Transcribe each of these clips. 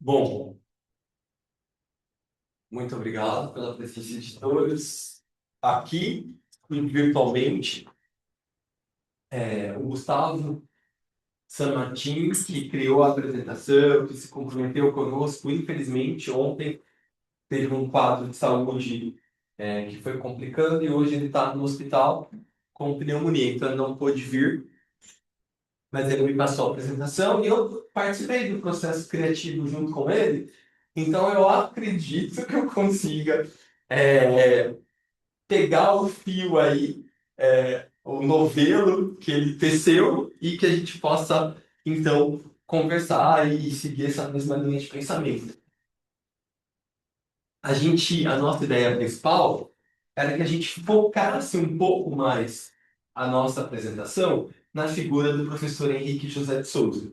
Bom, muito obrigado pela presença de todos aqui e virtualmente. O Gustavo San Martin, que criou a apresentação, que se comprometeu conosco, infelizmente, ontem teve um quadro de saúde que foi complicando e hoje ele está no hospital com pneumonia, então ele não pôde vir, mas ele me passou a apresentação e eu participei do processo criativo junto com ele, então eu acredito que eu consiga é, pegar o fio aí, o novelo que ele teceu e que a gente possa, então, conversar e seguir essa mesma linha de pensamento. A nossa ideia principal era que a gente focasse um pouco mais a nossa apresentação na figura do professor Henrique José de Souza.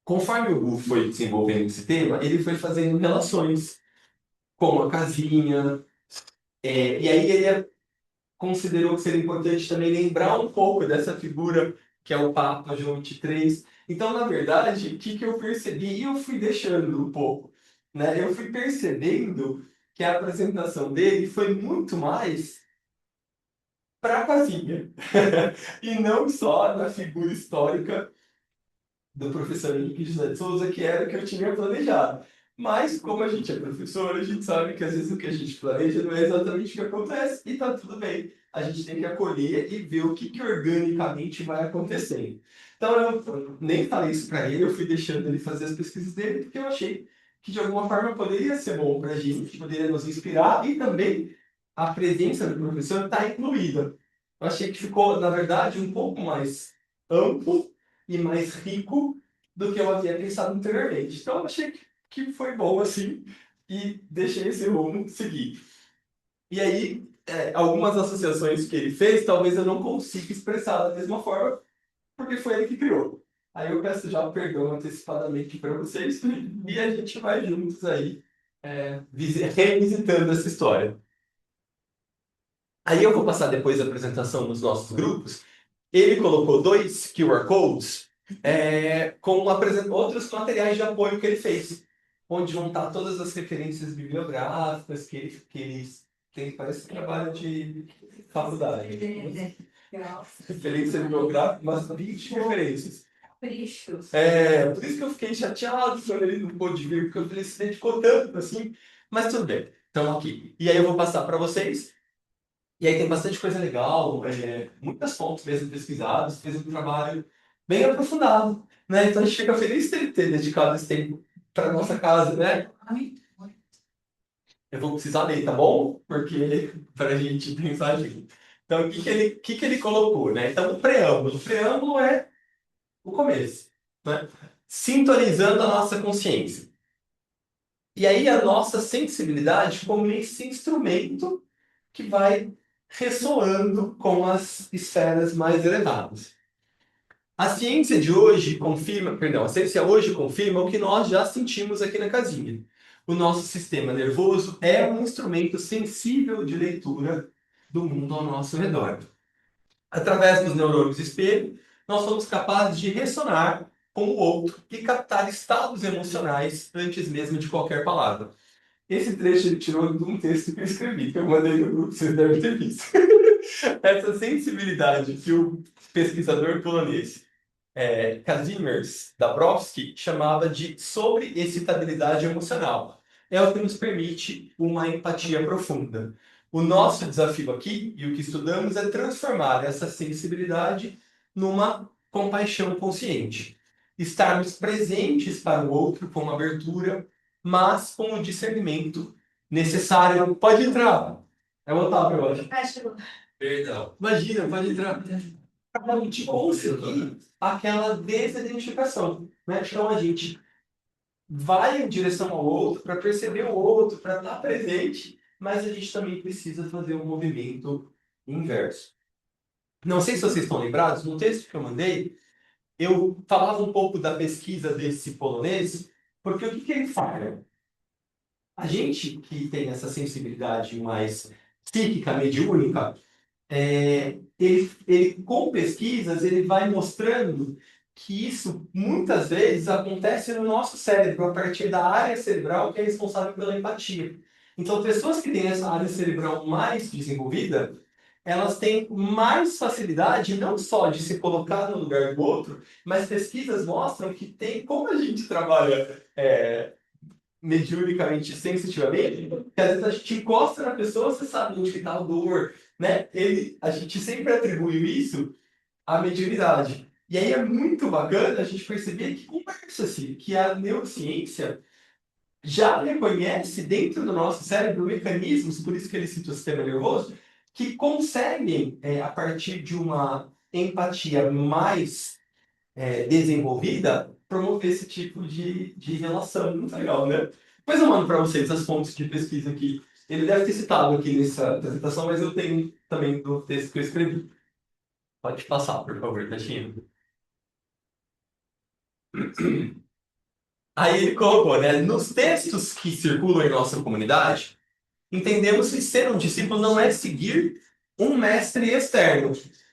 Conforme o Gu foi desenvolvendo esse tema, ele foi fazendo relações com a casinha, e aí ele considerou que seria importante também lembrar um pouco dessa figura que é o Papa João XXIII. Então, na verdade, o que eu percebi, e eu fui deixando um pouco, né? Eu fui percebendo que a apresentação dele foi muito mais para a casinha, e não só na figura histórica do professor Henrique José de Souza, que era o que eu tinha planejado. Mas, como a gente é professor, a gente sabe que às vezes o que a gente planeja não é exatamente o que acontece, e tá tudo bem. A gente tem que acolher e ver o que organicamente vai acontecendo. Então, eu nem falei isso para ele, eu fui deixando ele fazer as pesquisas dele, porque eu achei que de alguma forma poderia ser bom para a gente, poderia nos inspirar, e também a presença do professor está incluída. Eu achei que ficou, na verdade, um pouco mais amplo e mais rico do que eu havia pensado anteriormente. Então, eu achei que foi bom assim e deixei esse rumo seguir. E aí, algumas associações que ele fez, talvez eu não consiga expressar da mesma forma, porque foi ele que criou. Aí eu peço já perdão antecipadamente para vocês e a gente vai juntos aí revisitando essa história. Aí eu vou passar depois a apresentação nos nossos grupos. Ele colocou dois QR Codes com outros materiais de apoio que ele fez, onde vão estar todas as referências bibliográficas que ele tem, parece trabalho de faculdade. Referência bibliográfica, mas 20 referências. Por isso que eu fiquei chateado quando ele não pôde vir, porque ele se dedicou tanto assim, mas tudo bem. Então, aqui. E aí eu vou passar para vocês. E aí tem bastante coisa legal, muitas fontes mesmo pesquisadas, fez um trabalho bem aprofundado, né? Então a gente fica feliz de ter dedicado esse tempo para nossa casa, né? Eu vou precisar ler, tá bom? Porque para a gente pensar junto. Então, o que que ele colocou, né? Então, o preâmbulo. O preâmbulo é o começo, né? Sintonizando a nossa consciência. E aí a nossa sensibilidade como esse instrumento que vai ressoando com as esferas mais elevadas. A ciência de hoje confirma, perdão, a ciência hoje confirma o que nós já sentimos aqui na casinha. O nosso sistema nervoso é um instrumento sensível de leitura do mundo ao nosso redor. Através dos neurônios espelho, nós somos capazes de ressonar com o outro e captar estados emocionais antes mesmo de qualquer palavra. Esse trecho ele tirou de um texto que eu escrevi, que eu mandei no grupo, vocês devem ter visto. Essa sensibilidade que o pesquisador polonês Kazimierz Dabrowski chamava de sobreexcitabilidade emocional. É o que nos permite uma empatia profunda. O nosso desafio aqui, e o que estudamos, é transformar essa sensibilidade numa compaixão consciente. Estarmos presentes para o outro com abertura, mas com o discernimento necessário. Pode entrar. É o Otávio, eu acho. Perdão. Imagina, pode entrar. Para a gente conseguir aquela desidentificação, né? Então a gente vai em direção ao outro para perceber o outro, para estar presente, mas a gente também precisa fazer um movimento inverso. Não sei se vocês estão lembrados, no texto que eu mandei, eu falava um pouco da pesquisa desse polonês, porque o que ele fala? A gente que tem essa sensibilidade mais psíquica, mediúnica, com pesquisas, ele vai mostrando que isso muitas vezes acontece no nosso cérebro, a partir da área cerebral que é responsável pela empatia. Então, pessoas que têm essa área cerebral mais desenvolvida, elas têm mais facilidade não só de se colocar no lugar do outro, mas pesquisas mostram que tem, como a gente trabalha mediunicamente, sensitivamente, que às vezes a gente encosta na pessoa, você sabe onde está a dor, né? A gente sempre atribuiu isso à mediunidade. E aí é muito bacana a gente perceber que conversa-se, que a neurociência já reconhece dentro do nosso cérebro mecanismos, por isso que ele cita o sistema nervoso, que conseguem, a partir de uma empatia mais desenvolvida, promover esse tipo de relação. Muito legal, né? Depois eu mando para vocês as fontes de pesquisa que ele deve ter citado aqui nessa apresentação, mas eu tenho também do texto que eu escrevi. Pode passar, por favor, Tatinha. Aí ele colocou, né? Nos textos que circulam em nossa comunidade, entendemos que ser um discípulo não é seguir um mestre externo,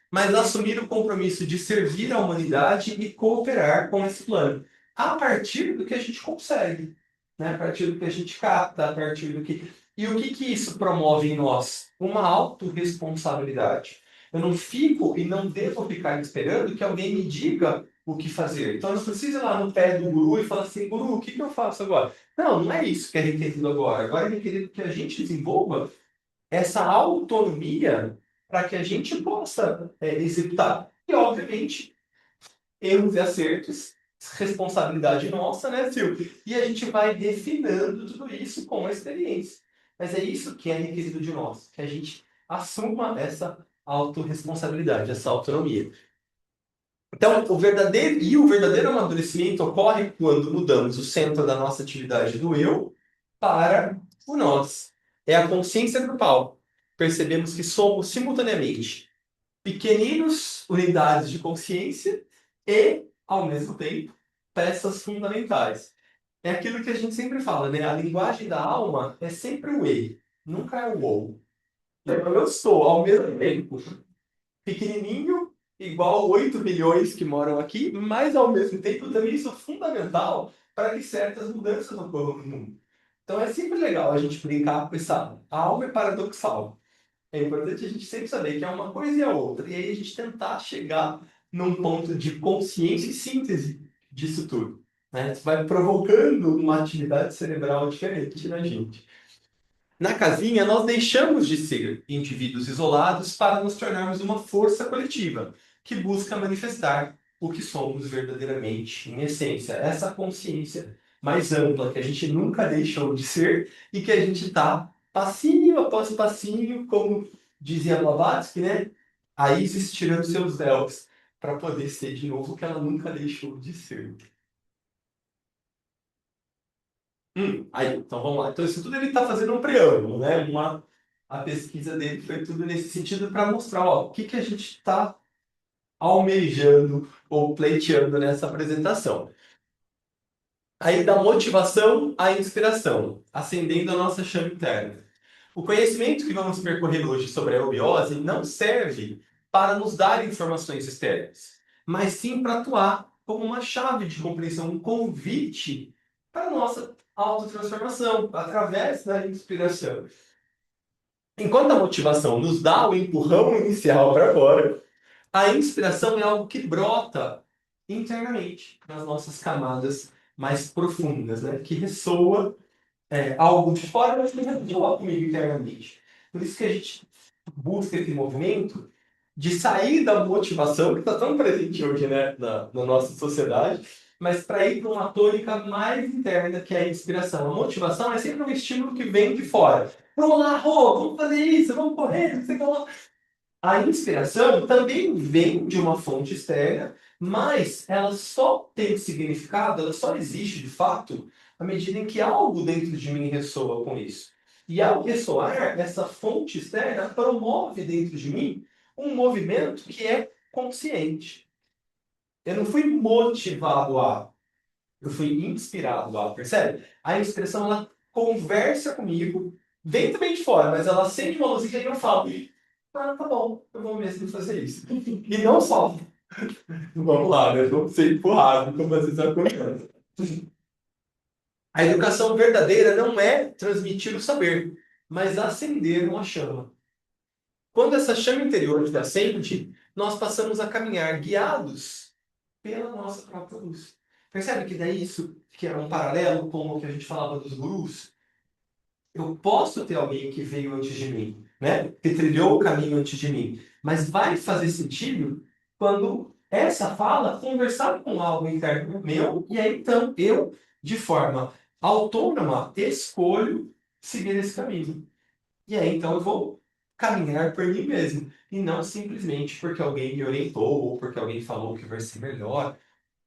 mas assumir o compromisso de servir a humanidade e cooperar com esse plano, a partir do que a gente consegue, né? A partir do que a gente capta, a partir do que. E o que isso promove em nós? Uma autorresponsabilidade. Eu não fico e não devo ficar esperando que alguém me diga o que fazer. Então eu não preciso ir lá no pé do guru e falar assim, guru, o que eu faço agora? Não, não é isso que é requerido agora. Agora é requerido que a gente desenvolva essa autonomia para que a gente possa executar. E, obviamente, erros e acertos, responsabilidade nossa, né, Silvio? E a gente vai refinando tudo isso com a experiência. Mas é isso que é requerido de nós, que a gente assuma essa autorresponsabilidade, essa autonomia. Então, o verdadeiro amadurecimento ocorre quando mudamos o centro da nossa atividade do eu para o nós. É a consciência grupal. Percebemos que somos simultaneamente pequeninos unidades de consciência e, ao mesmo tempo, peças fundamentais. É aquilo que a gente sempre fala, né? A linguagem da alma é sempre o e, nunca é o ou. Então, eu sou, ao mesmo tempo, pequenininho, igual 8 milhões que moram aqui, mas ao mesmo tempo também isso é fundamental para que certas mudanças ocorram no mundo. Então é sempre legal a gente brincar com essa. A alma é paradoxal. É importante a gente sempre saber que é uma coisa e a outra. E aí a gente tentar chegar num ponto de consciência e síntese disso tudo. Né? Isso vai provocando uma atividade cerebral diferente na gente. Na casinha, nós deixamos de ser indivíduos isolados para nos tornarmos uma força coletiva que busca manifestar o que somos verdadeiramente, em essência, essa consciência mais ampla que a gente nunca deixou de ser e que a gente está passinho após passinho, como dizia Blavatsky, né? A Isis tirando seus véus para poder ser de novo o que ela nunca deixou de ser. Aí, então vamos lá. Então, isso tudo ele está fazendo um preâmbulo, né? A pesquisa dele foi tudo nesse sentido para mostrar, ó, o que, que a gente está almejando ou pleiteando nessa apresentação. Aí, da motivação à inspiração, acendendo a nossa chama interna. O conhecimento que vamos percorrer hoje sobre a eubiose não serve para nos dar informações externas, mas sim para atuar como uma chave de compreensão, um convite para a nossa autotransformação, através da inspiração. Enquanto a motivação nos dá o empurrão inicial para fora, a inspiração é algo que brota internamente, nas nossas camadas mais profundas, né? Que ressoa algo de fora, mas que ressoa comigo internamente. Por isso que a gente busca esse movimento de sair da motivação, que está tão presente hoje, né, na nossa sociedade, mas para ir para uma tônica mais interna, que é a inspiração. A motivação é sempre um estímulo que vem de fora. Vamos lá, Rô, vamos fazer isso, vamos correr, não sei o que lá. A inspiração também vem de uma fonte externa, mas ela só tem significado, ela só existe de fato, à medida em que algo dentro de mim ressoa com isso. E ao ressoar, essa fonte externa promove dentro de mim um movimento que é consciente. Eu não fui motivado a, eu fui inspirado a, percebe? A inspiração, ela conversa comigo, vem também de fora, mas ela acende uma luzinha e eu falo, ah, tá bom, eu vou mesmo fazer isso. E não só. Vamos lá, né? Vamos ser empurrados, como vocês acontecem. A educação verdadeira não é transmitir o saber, mas acender uma chama. Quando essa chama interior se acende, nós passamos a caminhar guiados pela nossa própria luz. Percebe que daí isso que é um paralelo com o que a gente falava dos gurus? Eu posso ter alguém que veio antes de mim, né? Que trilhou o caminho antes de mim. Mas vai fazer sentido quando essa fala conversar com algo interno meu, e aí então eu, de forma autônoma, escolho seguir esse caminho. E aí então eu vou caminhar por mim mesmo, e não simplesmente porque alguém me orientou ou porque alguém falou que vai ser melhor.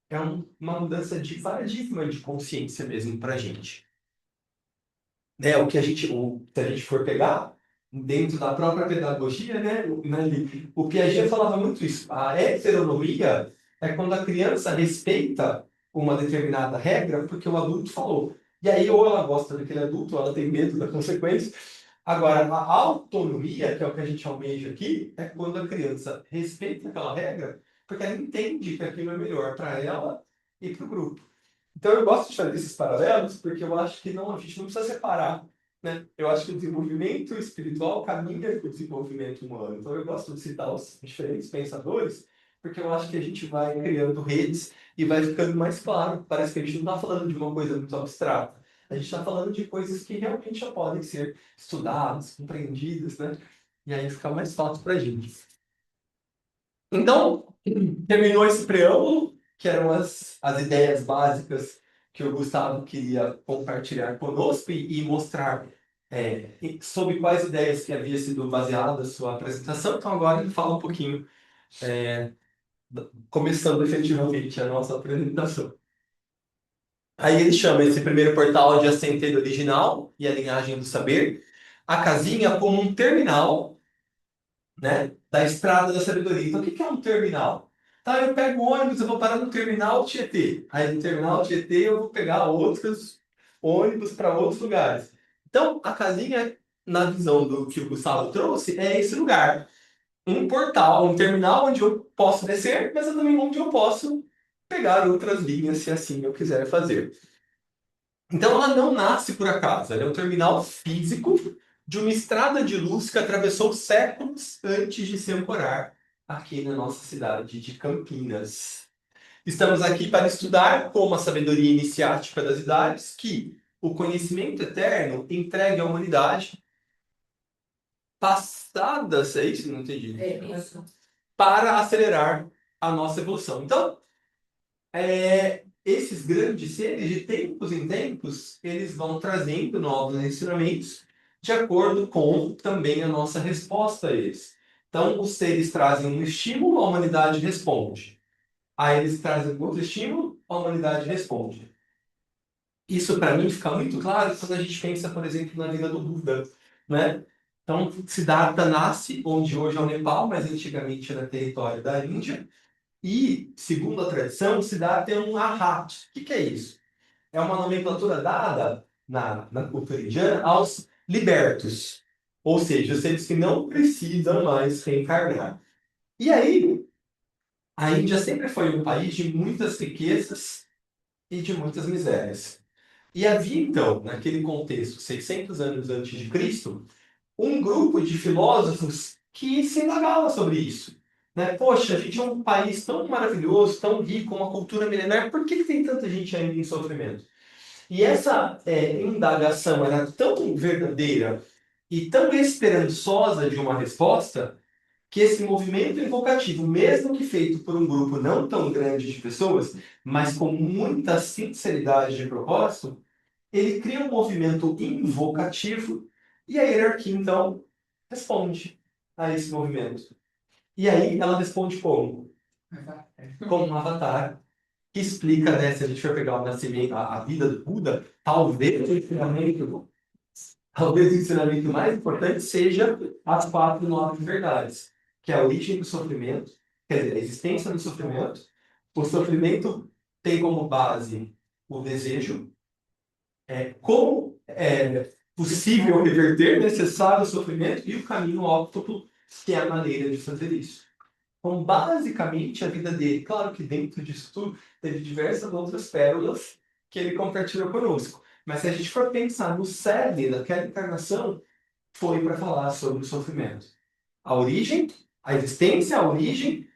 É uma mudança de paradigma de consciência mesmo para a gente, né, se a gente for pegar dentro da própria pedagogia, né, o Piaget falava muito isso. A heteronomia é quando a criança respeita uma determinada regra porque o adulto falou. E aí, ou ela gosta daquele adulto, ou ela tem medo da consequência. Agora, a autonomia, que é o que a gente almeja aqui, é quando a criança respeita aquela regra porque ela entende que aquilo é melhor para ela e para o grupo. Então eu gosto de fazer esses paralelos porque eu acho que não, a gente não precisa separar, né? Eu acho que o desenvolvimento espiritual caminha com o desenvolvimento humano. Então eu gosto de citar os diferentes pensadores porque eu acho que a gente vai criando redes e vai ficando mais claro. Parece que a gente não está falando de uma coisa muito abstrata. A gente está falando de coisas que realmente já podem ser estudadas, compreendidas, né? E aí fica mais fácil para a gente. Então, terminou esse preâmbulo, que eram as ideias básicas que o Gustavo queria compartilhar conosco e mostrar sobre quais ideias que havia sido baseada a sua apresentação. Então, agora ele fala um pouquinho, é, começando efetivamente a nossa apresentação. Aí ele chama esse primeiro portal de A Centelha Original e a Linhagem do Saber, a casinha como um terminal, né, da estrada da sabedoria. Então, o que que é um terminal? Tá, eu pego o ônibus, eu vou parar no terminal Tietê. Aí, no terminal Tietê, eu vou pegar outros ônibus para outros lugares. Então, a casinha, na visão do que o Gustavo trouxe, é esse lugar. Um portal, um terminal onde eu posso descer, mas é também onde eu posso pegar outras linhas, se assim eu quiser fazer. Então ela não nasce por acaso, ela é um terminal físico de uma estrada de luz que atravessou séculos antes de se ancorar aqui na nossa cidade de Campinas. Estamos aqui para estudar como a sabedoria iniciática das idades, que o conhecimento eterno entregue à humanidade passadas, é isso? Não entendi. É isso. Para acelerar a nossa evolução. Então, esses grandes seres, de tempos em tempos, eles vão trazendo novos ensinamentos de acordo com também a nossa resposta a eles. Então, os seres trazem um estímulo, a humanidade responde. Aí eles trazem outro estímulo, a humanidade responde. Isso, para mim, fica muito claro quando a gente pensa, por exemplo, na vida do Buda, né? Então, Siddhartha nasce onde hoje é o Nepal, mas antigamente era território da Índia. E, segundo a tradição, Siddhartha é um arhat. O que é isso? É uma nomenclatura dada na cultura indiana aos libertos, ou seja, os seres que não precisam mais reencarnar. E aí, a Índia sempre foi um país de muitas riquezas e de muitas misérias. E havia, então, naquele contexto, 600 anos antes de Cristo, um grupo de filósofos que se indagava sobre isso. Né? Poxa, a gente é um país tão maravilhoso, tão rico, uma cultura milenar, por que tem tanta gente ainda em sofrimento? E essa indagação era tão verdadeira e tão esperançosa de uma resposta que esse movimento invocativo, mesmo que feito por um grupo não tão grande de pessoas, mas com muita sinceridade de propósito, ele cria um movimento invocativo e a hierarquia, então, responde a esse movimento. E aí ela responde como? Como um avatar que explica, né, se a gente for pegar o nascimento, a vida do Buda, talvez o ensinamento mais importante seja as quatro nobres verdades, que é a origem do sofrimento, quer dizer, a existência do sofrimento. O sofrimento tem como base o desejo, como é possível reverter necessário o sofrimento e o caminho óptimo, que é a maneira de fazer isso. Então, basicamente, a vida dele, claro que dentro disso tudo, teve diversas outras pérolas que ele compartilhou conosco. Mas se a gente for pensar no cerne daquela encarnação, foi para falar sobre o sofrimento. A origem, a existência, a origem,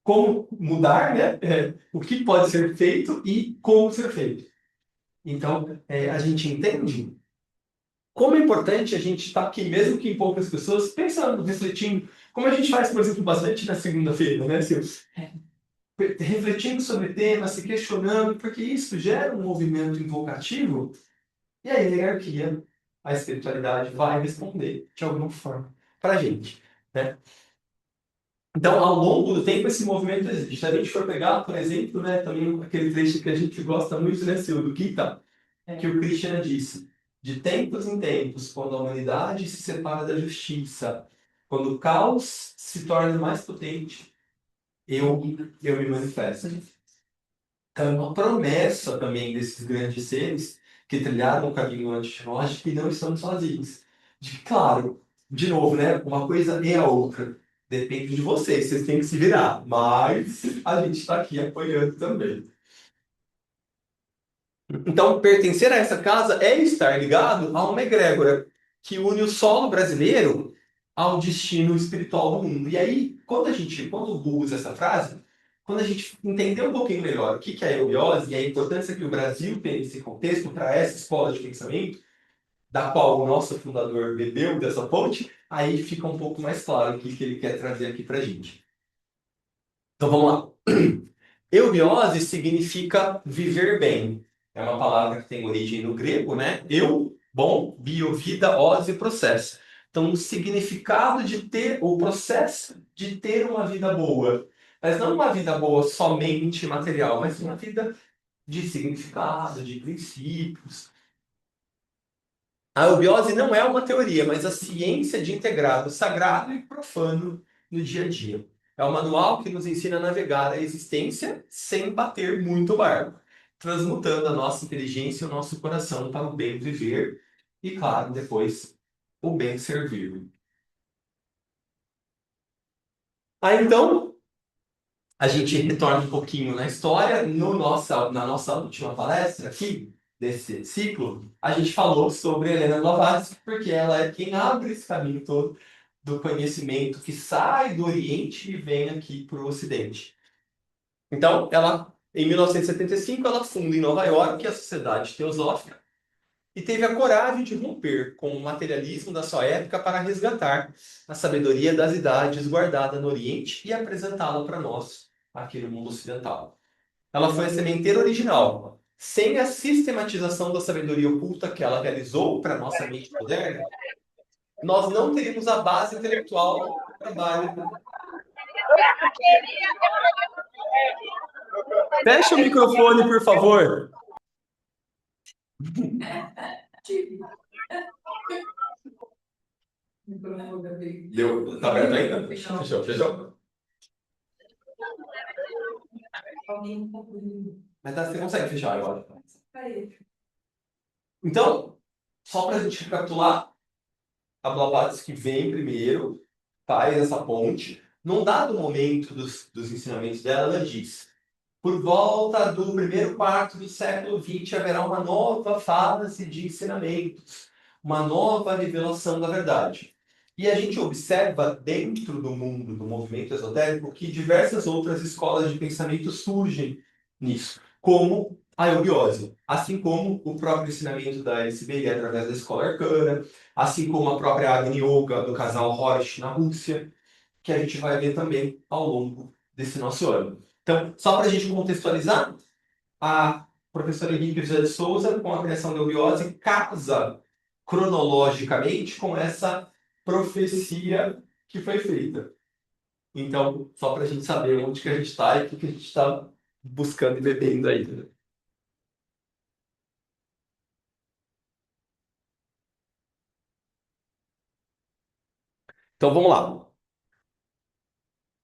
como mudar, né? O que pode ser feito e como ser feito. Então, a gente entende como é importante a gente estar aqui, mesmo que em poucas pessoas, pensando, refletindo, como a gente faz, por exemplo, bastante na segunda-feira, né, Silvio? Refletindo sobre temas, se questionando, porque isso gera um movimento invocativo e a hierarquia, a espiritualidade vai responder de alguma forma para a gente, né? Então, ao longo do tempo, esse movimento existe. Se a gente for pegar, por exemplo, né, também aquele trecho que a gente gosta muito, né, Silvio, do Gita, que o Krishna disse: de tempos em tempos, quando a humanidade se separa da justiça, quando o caos se torna mais potente, eu, eu me manifesto. Então, é uma promessa também desses grandes seres que trilharam o caminho antes de nós, de que não estamos sozinhos. De que, claro, de novo, né? Uma coisa e a outra. Depende de vocês, vocês têm que se virar. Mas a gente está aqui apoiando também. Então, pertencer a essa casa é estar ligado a uma egrégora que une o solo brasileiro ao destino espiritual do mundo. E aí, quando o Gu usa essa frase, quando a gente entender um pouquinho melhor o que é a eubiose e a importância que o Brasil tem nesse contexto para essa escola de pensamento, da qual o nosso fundador bebeu dessa fonte, aí fica um pouco mais claro o que ele quer trazer aqui para a gente. Então, vamos lá. Eubiose significa viver bem. É uma palavra que tem origem no grego, né? Eu, bom, bio, vida, ose, processo. Então, o significado de ter, o processo de ter uma vida boa. Mas não uma vida boa somente material, mas uma vida de significado, de princípios. A eubiose não é uma teoria, mas a ciência de integrar o sagrado e profano no dia a dia. É um manual que nos ensina a navegar a existência sem bater muito o barco, transmutando a nossa inteligência e o nosso coração para o bem viver e, claro, depois o bem servir. Então, a gente retorna um pouquinho na história. Na nossa última palestra aqui, desse ciclo, a gente falou sobre Helena Blavatsky, porque ela é quem abre esse caminho todo do conhecimento que sai do Oriente e vem aqui para o Ocidente. Então, em 1975, ela funda em Nova York a Sociedade Teosófica e teve a coragem de romper com o materialismo da sua época para resgatar a sabedoria das idades guardada no Oriente e apresentá-la para nós, aqui no mundo ocidental. Ela foi a sementeira original. Sem a sistematização da sabedoria oculta que ela realizou para a nossa mente moderna, nós não teríamos a base intelectual do trabalho. Feche o microfone, por favor. Deu? Tá aberto ainda? Fechou. Mas você consegue fechar agora. Então, só para a gente recapitular, a Blavatsky vem primeiro, faz essa ponte. Num dado momento dos ensinamentos dela, ela diz: por volta do primeiro quarto do século XX haverá uma nova fase de ensinamentos, uma nova revelação da verdade. E a gente observa dentro do mundo do movimento esotérico que diversas outras escolas de pensamento surgem nisso, como a eubiose, assim como o próprio ensinamento da LSB através da escola arcana, assim como a própria Agni Yoga do casal Rorish na Rússia, que a gente vai ver também ao longo desse nosso ano. Então, só para a gente contextualizar, a professora Henrique José de Souza, com a criação da eubiose, casa cronologicamente com essa profecia que foi feita. Então, só para a gente saber onde que a gente está e o que a gente está buscando e bebendo aí. Né? Então, vamos lá.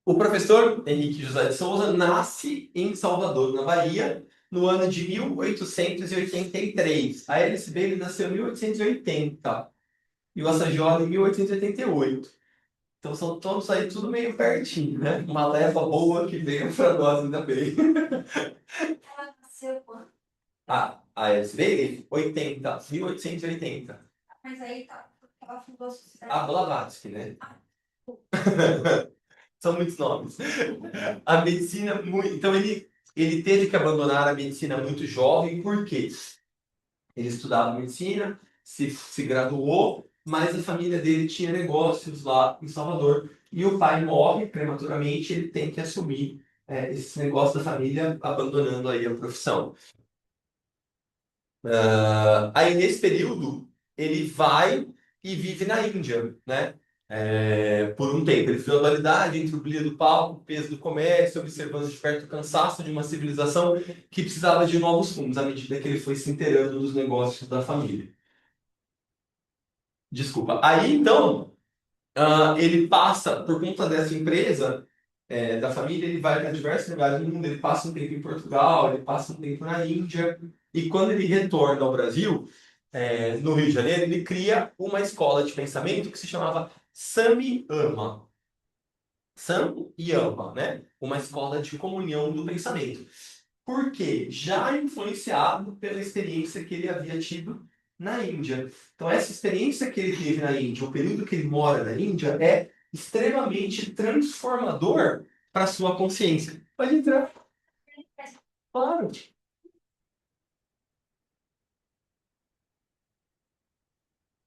O professor Henrique José de Souza nasce em Salvador, na Bahia, no ano de 1883. A LSB ele nasceu em 1880 e o Assaggioli em 1888. Então são todos aí tudo meio pertinho, né? Uma leva boa que veio para nós ainda bem. Ela nasceu quando? A SBI, 80, 1880. Mas aí tá, ela fundou a sociedade. A Blavatsky, né? São muitos nomes. A medicina, então ele teve que abandonar a medicina muito jovem, por quê? Ele estudava medicina, se graduou, mas a família dele tinha negócios lá em Salvador. E o pai morre prematuramente, ele tem que assumir esse negócio da família, abandonando aí a profissão. Aí, nesse período, ele vai e vive na Índia, né? Por um tempo. Ele viu a dualidade entre o brilho do palco, o peso do comércio, observando de perto o cansaço de uma civilização que precisava de novos rumos, à medida que ele foi se inteirando dos negócios da família. Desculpa. Aí, então, ele passa, por conta dessa empresa, da família, ele vai para diversos lugares do mundo. Ele passa um tempo em Portugal, ele passa um tempo na Índia. E quando ele retorna ao Brasil, no Rio de Janeiro, ele cria uma escola de pensamento que se chamava Samyama. Sam e Ama, né? Uma escola de comunhão do pensamento. Por quê? Já influenciado pela experiência que ele havia tido na Índia. Então, essa experiência que ele teve na Índia, o período que ele mora na Índia, é extremamente transformador para a sua consciência. Pode entrar. Claro.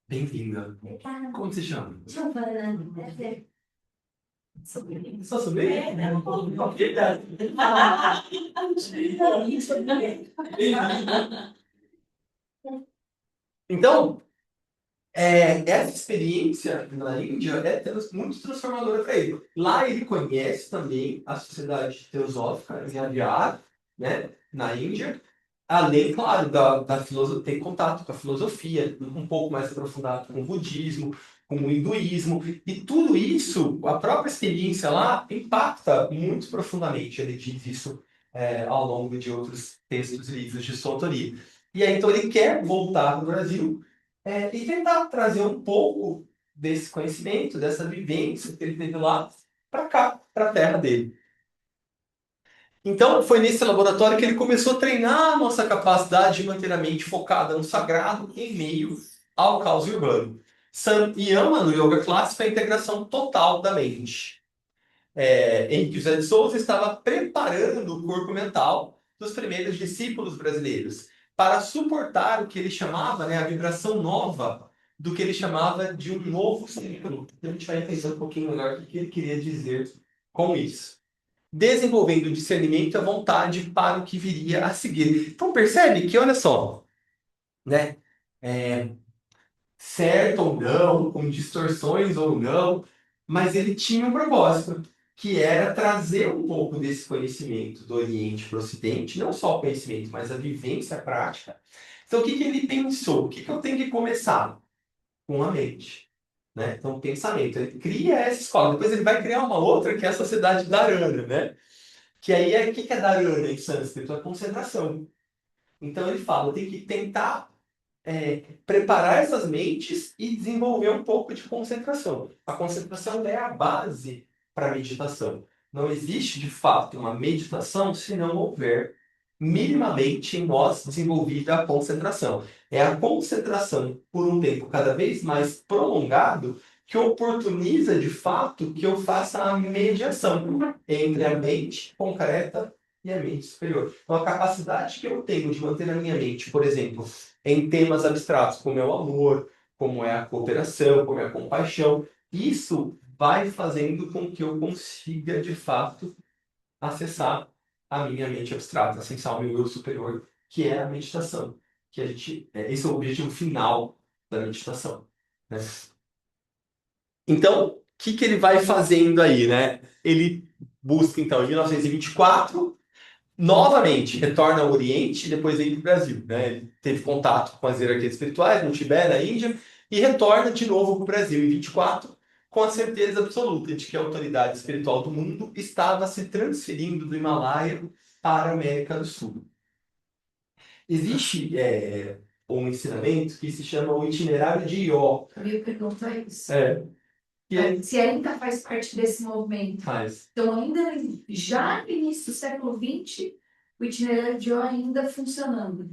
Bem-vinda. Como você chama? Giovana, deve ser. Sua sobrinha? Verdade. Então, essa experiência na Índia é muito transformadora para ele. Lá ele conhece também a sociedade teosófica em Adyar, né, na Índia, além, claro, da filosofia, tem contato com a filosofia, um pouco mais aprofundado com o budismo, com o hinduísmo, e tudo isso, a própria experiência lá, impacta muito profundamente. Ele diz isso ao longo de outros textos e livros de sua autoria. E aí, então, ele quer voltar para o Brasil e tentar trazer um pouco desse conhecimento, dessa vivência que ele teve lá, para cá, para a terra dele. Então, foi nesse laboratório que ele começou a treinar a nossa capacidade de manter a mente focada no sagrado em meio ao caos urbano. San Yama, no yoga clássico, é a integração total da mente. Henrique José de Souza estava preparando o corpo mental dos primeiros discípulos brasileiros para suportar o que ele chamava, né, a vibração nova do que ele chamava de um novo ciclo. A gente vai entender um pouquinho melhor o que ele queria dizer com isso. Desenvolvendo o discernimento e a vontade para o que viria a seguir. Então percebe que, olha só, né? Certo ou não, com distorções ou não, mas ele tinha um propósito, que era trazer um pouco desse conhecimento do Oriente para o Ocidente, não só o conhecimento, mas a vivência prática. Então, o que ele pensou? O que eu tenho que começar? Com a mente. Né? Então, o pensamento. Ele cria essa escola. Depois ele vai criar uma outra, que é a Sociedade Dharana, né? Que aí o que é Dharana em sânscrito? É concentração. Então, ele fala, tem que tentar preparar essas mentes e desenvolver um pouco de concentração. A concentração é a base para a meditação. Não existe, de fato, uma meditação se não houver minimamente em nós desenvolvida a concentração. É a concentração por um tempo cada vez mais prolongado que oportuniza, de fato, que eu faça a mediação entre a mente concreta e a mente superior. Então, a capacidade que eu tenho de manter a minha mente, por exemplo, em temas abstratos, como é o amor, como é a cooperação, como é a compaixão. Isso vai fazendo com que eu consiga, de fato, acessar a minha mente abstrata, acessar o meu eu superior, que é a meditação. Esse é o objetivo final da meditação, né? Então, o que ele vai fazendo aí, né? Ele busca, então, em 1924, novamente retorna ao Oriente e depois vem para o Brasil. Né? Ele teve contato com as hierarquias espirituais no Tibete, na Índia, e retorna de novo para o Brasil em 24, com a certeza absoluta de que a autoridade espiritual do mundo estava se transferindo do Himalaia para a América do Sul. Existe um ensinamento que se chama o itinerário de Ió. Eu ia perguntar isso. E aí Se ainda faz parte desse movimento. faz. Então, ainda já no início do século XX, o itinerário de O ainda funcionando.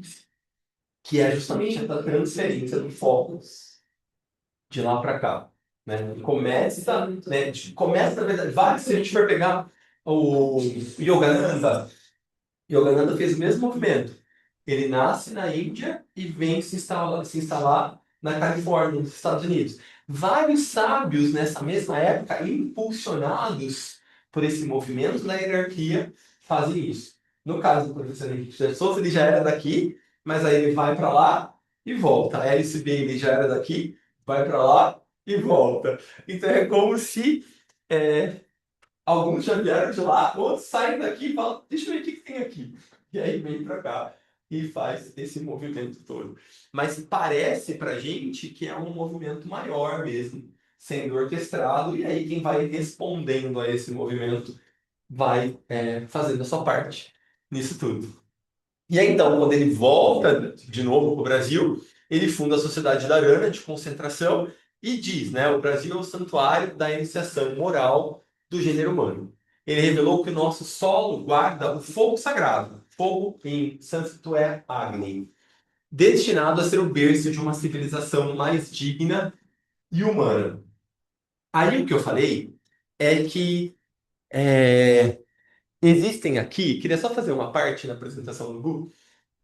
Que é justamente essa transferência do foco de lá para cá, né? Começa, na verdade, se a gente for pegar o Yogananda fez o mesmo movimento. Ele nasce na Índia e vem se instalar na Califórnia, nos Estados Unidos. Vários sábios nessa mesma época, impulsionados por esse movimento na hierarquia, fazem isso. No caso do professor Henrique de Souza, ele já era daqui, mas aí ele vai para lá e volta. A Alice Bailey já era daqui, vai para lá e volta. Então é como se alguns já vieram de lá, outros saem daqui e falam, deixa eu ver o que que tem aqui. E aí vem para cá e faz esse movimento todo. Mas parece para gente que é um movimento maior mesmo, sendo orquestrado, e aí quem vai respondendo a esse movimento vai fazendo a sua parte nisso tudo. E aí, então, quando ele volta de novo para o Brasil, ele funda a Sociedade da Arana de Concentração e diz, né, o Brasil é o santuário da iniciação moral do gênero humano. Ele revelou que o nosso solo guarda o fogo sagrado, fogo em sânscrito é Agni, destinado a ser o berço de uma civilização mais digna e humana. Aí o que eu falei é que existem aqui, queria só fazer uma parte na apresentação do Google,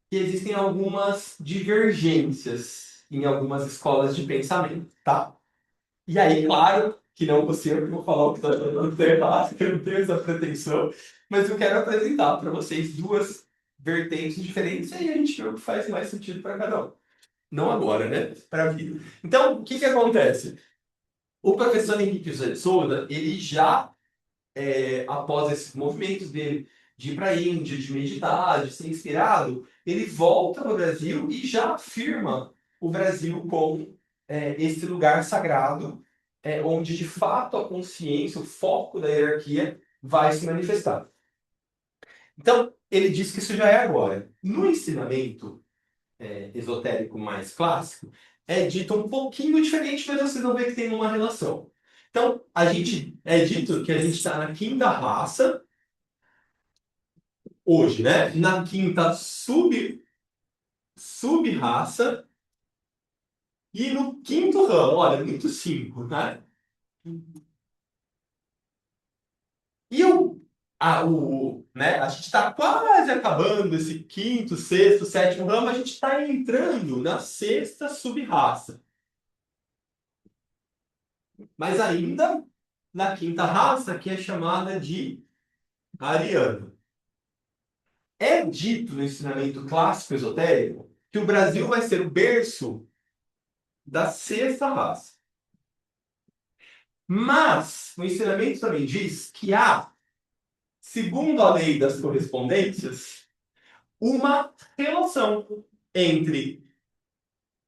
que existem algumas divergências em algumas escolas de pensamento, tá? E aí, claro, que não você eu que vou falar o que está falando errado, que eu não tenho essa pretensão, mas eu quero apresentar para vocês duas vertentes diferentes e aí a gente vê o que faz mais sentido para cada um. Não agora, né? Para a vida. Então, o que que acontece? O professor Henrique José de Souza, ele já após esses movimentos dele de ir para a Índia, de meditar, de ser inspirado, ele volta para o Brasil e já afirma o Brasil como esse lugar sagrado, onde de fato a consciência, o foco da hierarquia vai se manifestar. Então, ele diz que isso já é agora. No ensinamento esotérico mais clássico, é dito um pouquinho diferente, mas vocês vão ver que tem uma relação. Então, é dito que a gente está na quinta raça, hoje, né? Na quinta sub-raça e no quinto ramo, olha, muito cinco, né? E a gente está quase acabando esse quinto, sexto, sétimo ramo, a gente está entrando na sexta sub-raça. Mas ainda na quinta raça, que é chamada de ariano. É dito no ensinamento clássico esotérico que o Brasil vai ser o berço da sexta raça. Mas o ensinamento também diz que há, segundo a lei das correspondências, uma relação entre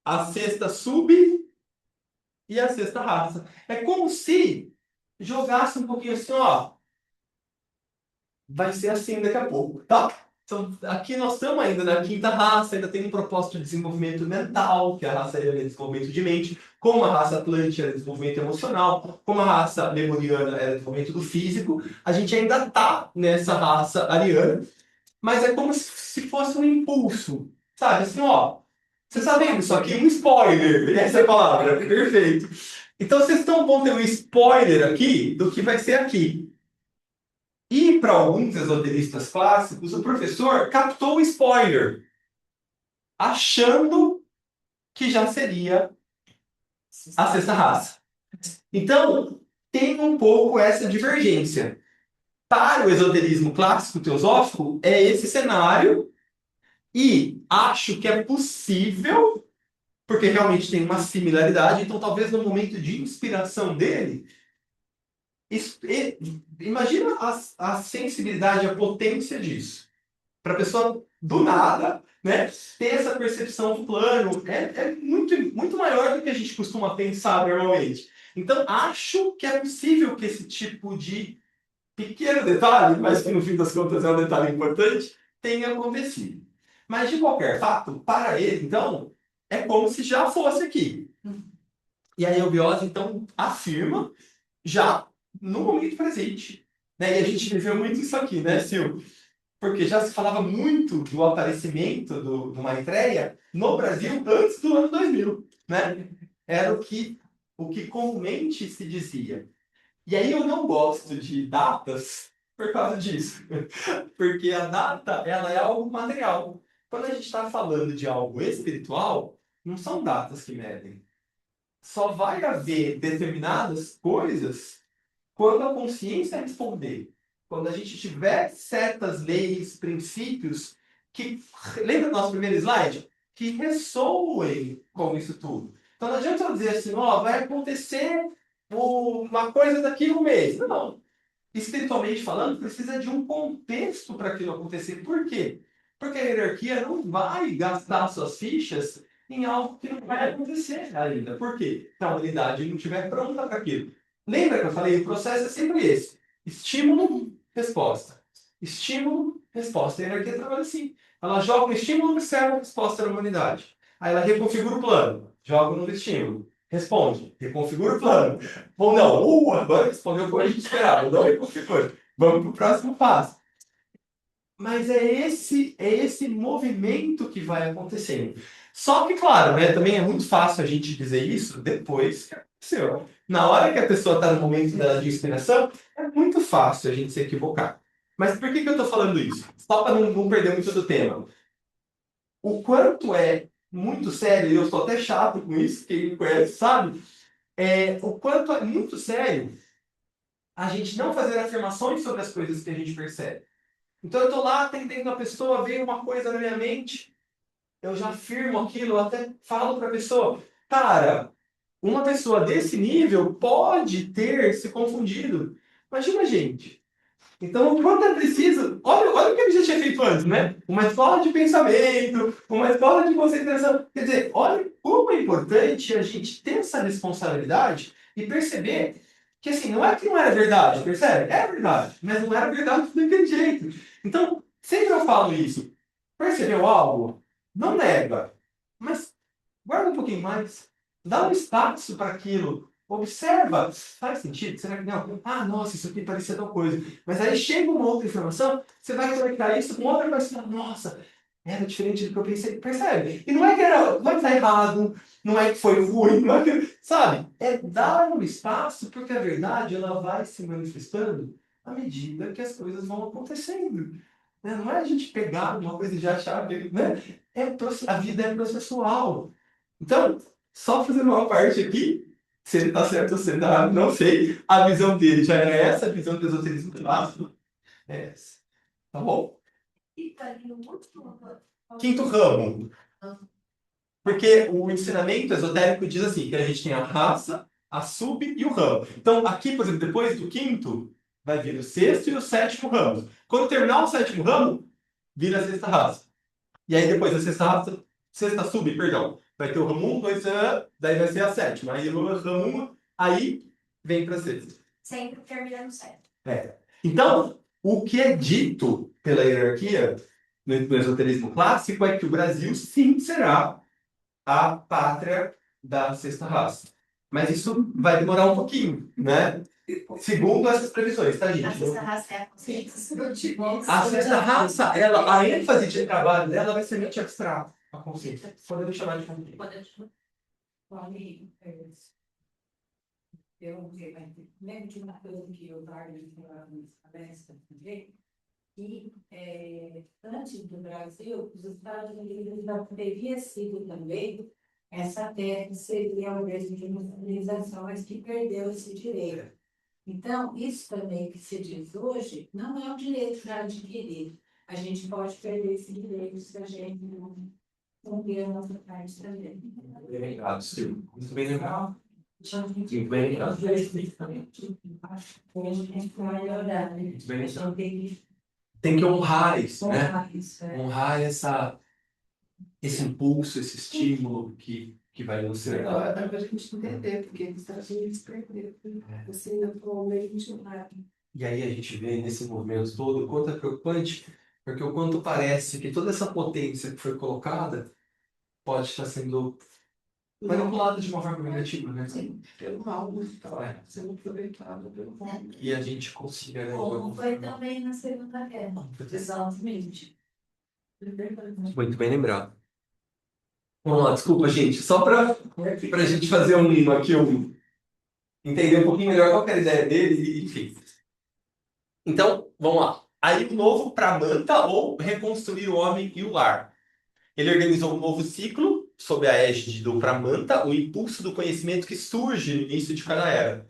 a sexta sub e a sexta raça. É como se jogasse um pouquinho assim, ó. Vai ser assim daqui a pouco, tá? Então, aqui nós estamos ainda na quinta raça, ainda tem um propósito de desenvolvimento mental, que a raça ariana é desenvolvimento de mente, como a raça atlântica é desenvolvimento emocional, como a raça lemuriana é desenvolvimento do físico. A gente ainda está nessa raça ariana, mas é como se fosse um impulso, sabe? Assim, ó, você está vendo isso aqui? Um spoiler, essa é a palavra, perfeito. Então, vocês vão ter um spoiler aqui do que vai ser aqui. E para alguns esoteristas clássicos, o professor captou o spoiler, achando que já seria a sexta raça. Então, tem um pouco essa divergência. Para o esoterismo clássico teosófico, é esse cenário, e acho que é possível, porque realmente tem uma similaridade, então talvez no momento de inspiração dele, imagina a sensibilidade, a potência disso. Para a pessoa, do nada, né, ter essa percepção do plano é muito, muito maior do que a gente costuma pensar normalmente. Então, acho que é possível que esse tipo de pequeno detalhe, mas que no fim das contas é um detalhe importante, tenha acontecido. Mas, de qualquer fato, para ele, então, é como se já fosse aqui. E aí o Biose, então, afirma já no momento presente. Né? E a gente viveu muito isso aqui, né, Sil? Porque já se falava muito do aparecimento do Maitreya no Brasil antes do ano 2000, né? Era o que comumente se dizia. E aí eu não gosto de datas por causa disso. Porque a data, ela é algo material. Quando a gente está falando de algo espiritual, não são datas que medem. Só vai haver determinadas coisas quando a consciência responder. Quando a gente tiver certas leis, princípios que, lembra do nosso primeiro slide? Que ressoem com isso tudo. Então não adianta eu dizer assim, ó, vai acontecer uma coisa daqui a um mês. Não. Espiritualmente falando, precisa de um contexto para aquilo acontecer. Por quê? Porque a hierarquia não vai gastar suas fichas em algo que não vai acontecer ainda. Por quê? Se a humanidade não estiver pronta para aquilo. Lembra que eu falei? O processo é sempre esse. Estímulo, resposta. Estímulo, resposta. A hierarquia trabalha assim. Ela joga um estímulo e observa a resposta da humanidade. Aí ela reconfigura o plano. Joga um novo estímulo. Responde. Reconfigura o plano. Ou não, agora respondeu como a gente esperava. Não reconfigura. Vamos para o próximo passo. Mas é esse movimento que vai acontecendo. Só que, claro, né, também é muito fácil a gente dizer isso depois que aconteceu. Na hora que a pessoa está no momento dela de inspiração, é muito fácil a gente se equivocar. Mas por que eu estou falando isso? Só para não perder muito do tema. O quanto é muito sério, e eu sou até chato com isso, quem me conhece sabe, o quanto é muito sério a gente não fazer afirmações sobre as coisas que a gente percebe. Então eu estou lá atendendo a pessoa, veio uma coisa na minha mente, eu já afirmo aquilo, eu até falo para a pessoa, cara, uma pessoa desse nível pode ter se confundido. Imagina, gente. Então, quando é preciso, olha o que a gente já tinha feito antes, né? Uma escola de pensamento, uma escola de concentração. Quer dizer, olha como é importante a gente ter essa responsabilidade e perceber que, assim, não é que não era verdade, percebe? É verdade, mas não era verdade daquele jeito. Então, sempre eu falo isso. Percebeu algo? Não nega, mas guarda um pouquinho mais. Dá um espaço para aquilo. Observa. Faz sentido? Será que não? Ah, nossa, isso aqui parecia tal coisa. Mas aí chega uma outra informação, você vai conectar isso com outra coisa. Nossa, era diferente do que eu pensei. Percebe? E não é que era, não é que tá errado, não é que foi ruim, não é que, sabe? É dar um espaço, porque a verdade ela vai se manifestando à medida que as coisas vão acontecendo. Né? Não é a gente pegar uma coisa e já achar, né? A vida é processual. Então, só fazendo uma parte aqui, se ele está certo ou se ele está errado, não sei. A visão dele já é essa, a visão do esoterismo clássico é essa. Tá bom? E tá ali no último. Quinto ramo. Porque o ensinamento esotérico diz assim, que a gente tem a raça, a sub e o ramo. Então, aqui, por exemplo, depois do quinto, vai vir o sexto e o sétimo ramo. Quando terminar o sétimo ramo, vira a sexta raça. E aí depois da sexta raça, sexta sub, perdão, vai ter o ramo 1, 2, daí vai ser a sétima. Aí o ramo 1, aí vem para a sexta. Sempre terminando certo. Então, o que é dito pela hierarquia no esoterismo clássico é que o Brasil sim será a pátria da sexta raça. Mas isso vai demorar um pouquinho, né? Segundo essas previsões, tá, gente? A sexta raça é a consciência. A sexta raça, a ênfase de trabalho dela vai ser mente abstrata, a consciência. Podemos chamar de consciência. Eu lembro de uma coisa que o Wagner falava nas palestras também, que antes do Brasil, os Estados Unidos já teria sido também essa terra que seria a origem de uma civilização, mas que perdeu esse direito. Então, isso também que se diz hoje não é um direito para adquirir. A gente pode perder esse direito se a gente não cumprir a nossa parte também. Bem lembrado, Silvio. Muito bem lembrado. Muito bem lembrado. Muito bem lembrado. Tem que honrar isso, né? Honrar esse impulso, esse estímulo que vai nos ser dado. Agora para a gente entender, porque os Estados Unidos perderam. Você ainda falou meio de nada. E aí a gente vê nesse movimento todo o quanto é preocupante, porque o quanto parece que toda essa potência que foi colocada pode estar sendo manipulado de uma forma negativa, né? Pelo mal, sendo aproveitado pelo mal. E a gente consiga, né? Como foi também na Segunda Guerra. Exatamente. Muito bem lembrado. Vamos lá, desculpa, gente. Só para a gente fazer entender um pouquinho melhor qual que era a ideia dele, e, enfim. Então, vamos lá. Aí o novo Pramanta, ou reconstruir o homem e o lar. Ele organizou um novo ciclo sob a égide do Pramanta, o impulso do conhecimento que surge no início de cada era.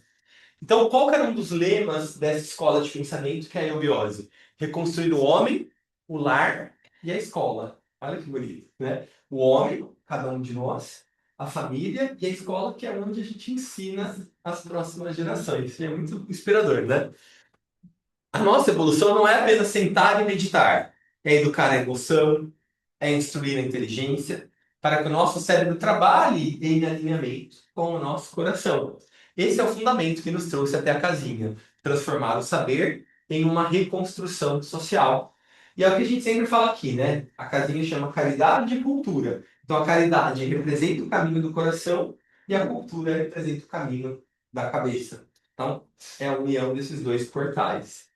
Então, qual que era um dos lemas dessa escola de pensamento que é a eubiose? Reconstruir o homem, o lar e a escola. Olha que bonito, né? O homem, cada um de nós, a família e a escola, que é onde a gente ensina as próximas gerações. E é muito inspirador, né? A nossa evolução não é apenas sentar e meditar, é educar a emoção, é instruir a inteligência, para que o nosso cérebro trabalhe em alinhamento com o nosso coração. Esse é o fundamento que nos trouxe até a casinha, transformar o saber em uma reconstrução social. E é o que a gente sempre fala aqui, né? A casinha chama caridade e cultura. Então a caridade representa o caminho do coração e a cultura representa o caminho da cabeça. Então é a união desses dois portais.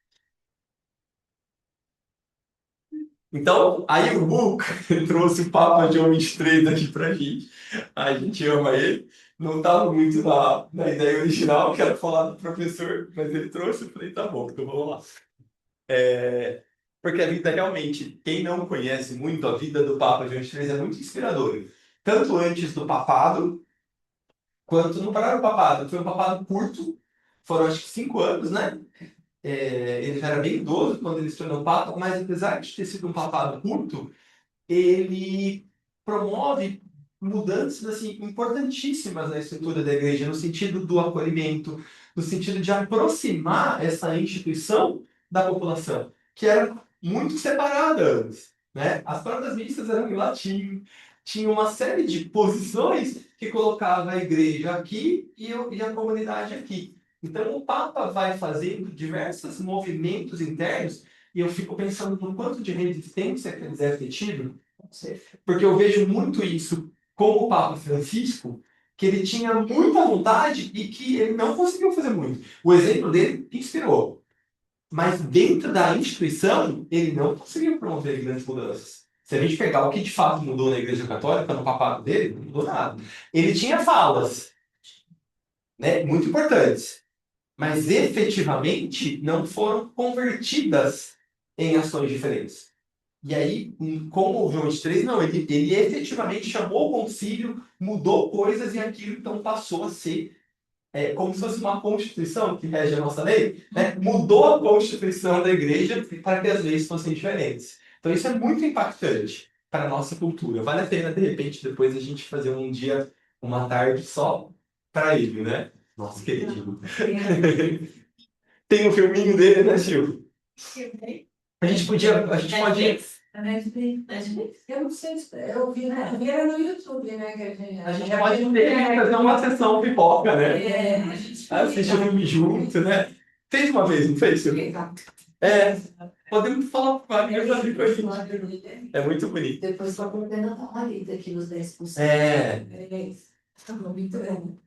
Então, aí o Book trouxe o Papa João 23 aqui pra gente. A gente ama ele. Não estava muito na ideia original, que era falar do professor, mas ele trouxe. Eu falei, tá bom, então vamos lá. Porque a vida realmente, quem não conhece muito a vida do Papa João 23 é muito inspiradora. Tanto antes do papado, quanto no próprio papado. Foi um papado curto, foram acho que 5 anos, né? Ele já era bem idoso quando ele se tornou papa, mas apesar de ter sido um papado curto, ele promove mudanças assim, importantíssimas na estrutura da igreja, no sentido do acolhimento, no sentido de aproximar essa instituição da população, que era muito separada antes. Né? As próprias missas eram em latim, tinha uma série de posições que colocava a igreja aqui e a comunidade aqui. Então, o Papa vai fazendo diversos movimentos internos e eu fico pensando no quanto de resistência que eles devem ter tido, porque eu vejo muito isso com o Papa Francisco, que ele tinha muita vontade e que ele não conseguiu fazer muito. O exemplo dele inspirou, mas dentro da instituição, ele não conseguiu promover grandes mudanças. Se a gente pegar o que de fato mudou na Igreja Católica, no papado dele, não mudou nada. Ele tinha falas, né, muito importantes, mas efetivamente não foram convertidas em ações diferentes. E aí, como o João 23, não, ele efetivamente chamou o concílio, mudou coisas e aquilo então passou a ser como se fosse uma constituição que rege a nossa lei, né? Mudou a constituição da igreja para que as leis fossem diferentes. Então isso é muito impactante para a nossa cultura. Vale a pena, de repente, depois a gente fazer um dia, uma tarde só para ele, né? Nossa, querido. Tem um filminho dele, né, Silvio? A gente pode... Eu não sei se eu vi, né? Era no YouTube, né? A gente pode fazer uma sessão pipoca, né? A gente Assistir o filme junto, né? Fez uma vez, não fez, Silvio? Podemos falar para eu fazer com a gente. É muito bonito. Depois só contendo a Marita aqui nos 10%. Muito bem.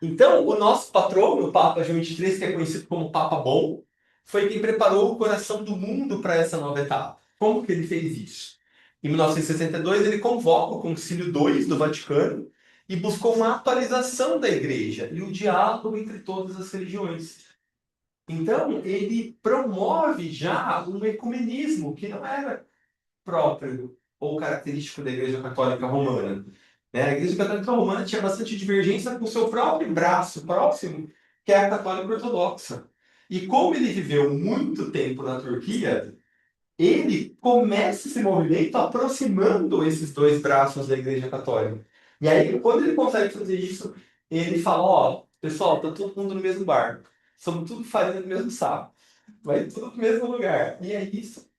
Então, o nosso patrono, o Papa João XXIII, que é conhecido como Papa Bom, foi quem preparou o coração do mundo para essa nova etapa. Como que ele fez isso? Em 1962, ele convoca o Concílio II do Vaticano e buscou uma atualização da igreja e o diálogo entre todas as religiões. Então, ele promove já um ecumenismo que não era próprio ou característico da Igreja Católica Romana. A Igreja Católica Romana tinha bastante divergência com o seu próprio braço próximo, que é a Católica Ortodoxa. E como ele viveu muito tempo na Turquia, ele começa esse movimento aproximando esses dois braços da Igreja Católica. E aí, quando ele consegue fazer isso, ele fala, pessoal, tá todo mundo no mesmo barco. Somos tudo farinha do mesmo saco. Vai tudo pro mesmo lugar. E aí, isso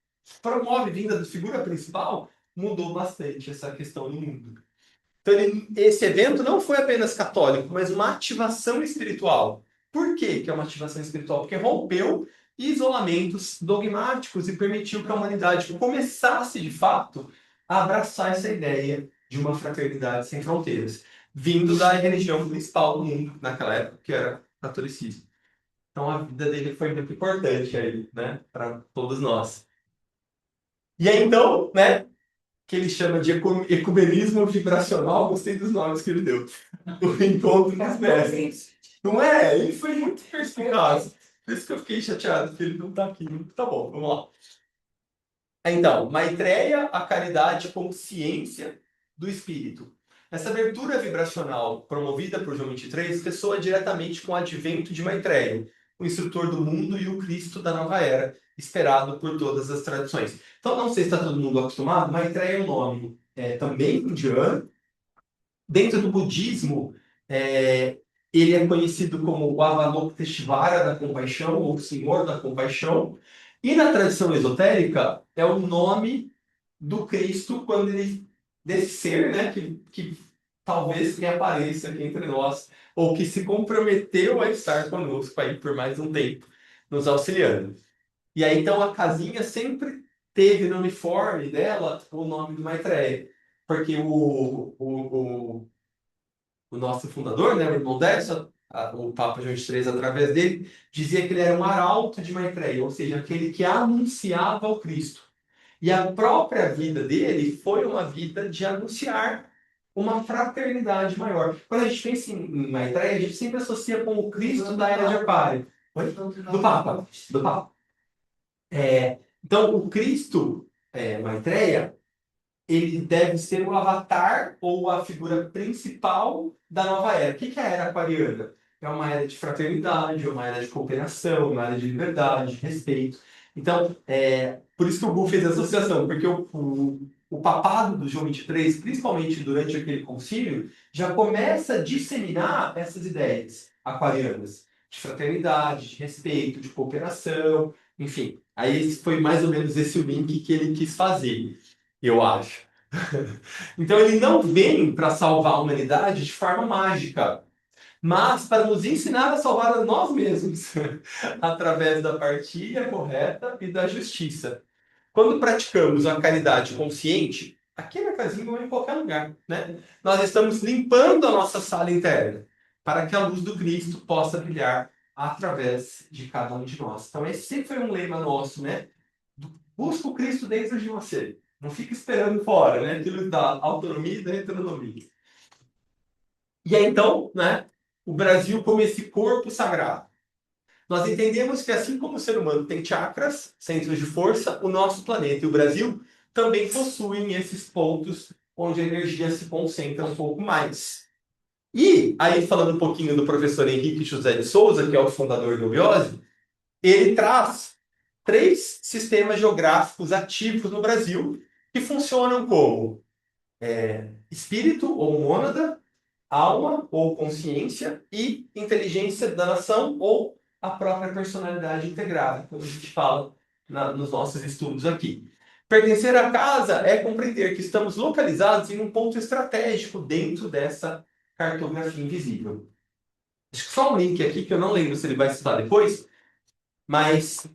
promove vinda da figura principal, mudou bastante essa questão no mundo. Então, esse evento não foi apenas católico, mas uma ativação espiritual. Por quê que é uma ativação espiritual? Porque rompeu isolamentos dogmáticos e permitiu que a humanidade começasse, de fato, a abraçar essa ideia de uma fraternidade sem fronteiras. vindo da religião principal do mundo naquela época, que era o catolicismo. Então a vida dele foi muito importante aí, né, para todos nós. E aí então, né, que ele chama de ecumenismo vibracional, gostei dos nomes que ele deu. O encontro dos mestres. Não é? Ele foi muito perspicaz. Por isso que eu fiquei chateado que ele não está aqui. Tá bom, vamos lá. Então, Maitreya, a caridade como ciência do espírito. Essa abertura vibracional promovida por João 23 ressoa diretamente com o advento de Maitreya, o instrutor do mundo e o Cristo da nova era, esperado por todas as tradições. Então, não sei se está todo mundo acostumado, Maitreya é um nome também indiano. Dentro do budismo, ele é conhecido como o Avalokiteshvara da compaixão, ou Senhor da compaixão. E na tradição esotérica, é o nome do Cristo quando ele, desse ser, né, que talvez quem apareça aqui entre nós, ou que se comprometeu a estar conosco aí por mais um tempo, nos auxiliando. E aí, então, a casinha sempre teve no uniforme dela o nome do Maitreya, porque o nosso fundador, né, o irmão Décio, o Papa João XXIII, através dele, dizia que ele era um arauto de Maitreya, ou seja, aquele que anunciava o Cristo. E a própria vida dele foi uma vida de anunciar uma fraternidade maior. Quando a gente pensa em Maitreya, a gente sempre associa com o Cristo da Era de Aquário. Oi? Do Papa. Do Papa. Então, o Cristo, Maitreya, ele deve ser o avatar ou a figura principal da nova era. O que é a era aquariana? É uma era de fraternidade, uma era de cooperação, uma era de liberdade, de respeito. Então, por isso que o Gu fez a associação, porque o papado do João 23, principalmente durante aquele concílio, já começa a disseminar essas ideias aquarianas de fraternidade, de respeito, de cooperação, enfim. Aí esse foi mais ou menos esse o link que ele quis fazer, eu acho. Então ele não vem para salvar a humanidade de forma mágica, mas para nos ensinar a salvar a nós mesmos, através da partilha correta e da justiça. Quando praticamos a caridade consciente, aqui na casinha ou em qualquer lugar, né? Nós estamos limpando a nossa sala interna, para que a luz do Cristo possa brilhar através de cada um de nós. Então esse sempre foi um lema nosso, né? Busca o Cristo dentro de você. Não fica esperando fora, né? Aquilo da autonomia e da heteronomia. E aí, então, né? O Brasil como esse corpo sagrado. Nós entendemos que assim como o ser humano tem chakras, centros de força, o nosso planeta e o Brasil também possuem esses pontos onde a energia se concentra um pouco mais. E aí, falando um pouquinho do professor Henrique José de Souza, que é o fundador do Biose, ele traz 3 sistemas geográficos ativos no Brasil que funcionam como espírito ou mônada, alma ou consciência e inteligência da nação ou a própria personalidade integrada, como a gente fala nos nossos estudos aqui. Pertencer à casa é compreender que estamos localizados em um ponto estratégico dentro dessa cartografia invisível. Acho que só um link aqui, que eu não lembro se ele vai citar depois, mas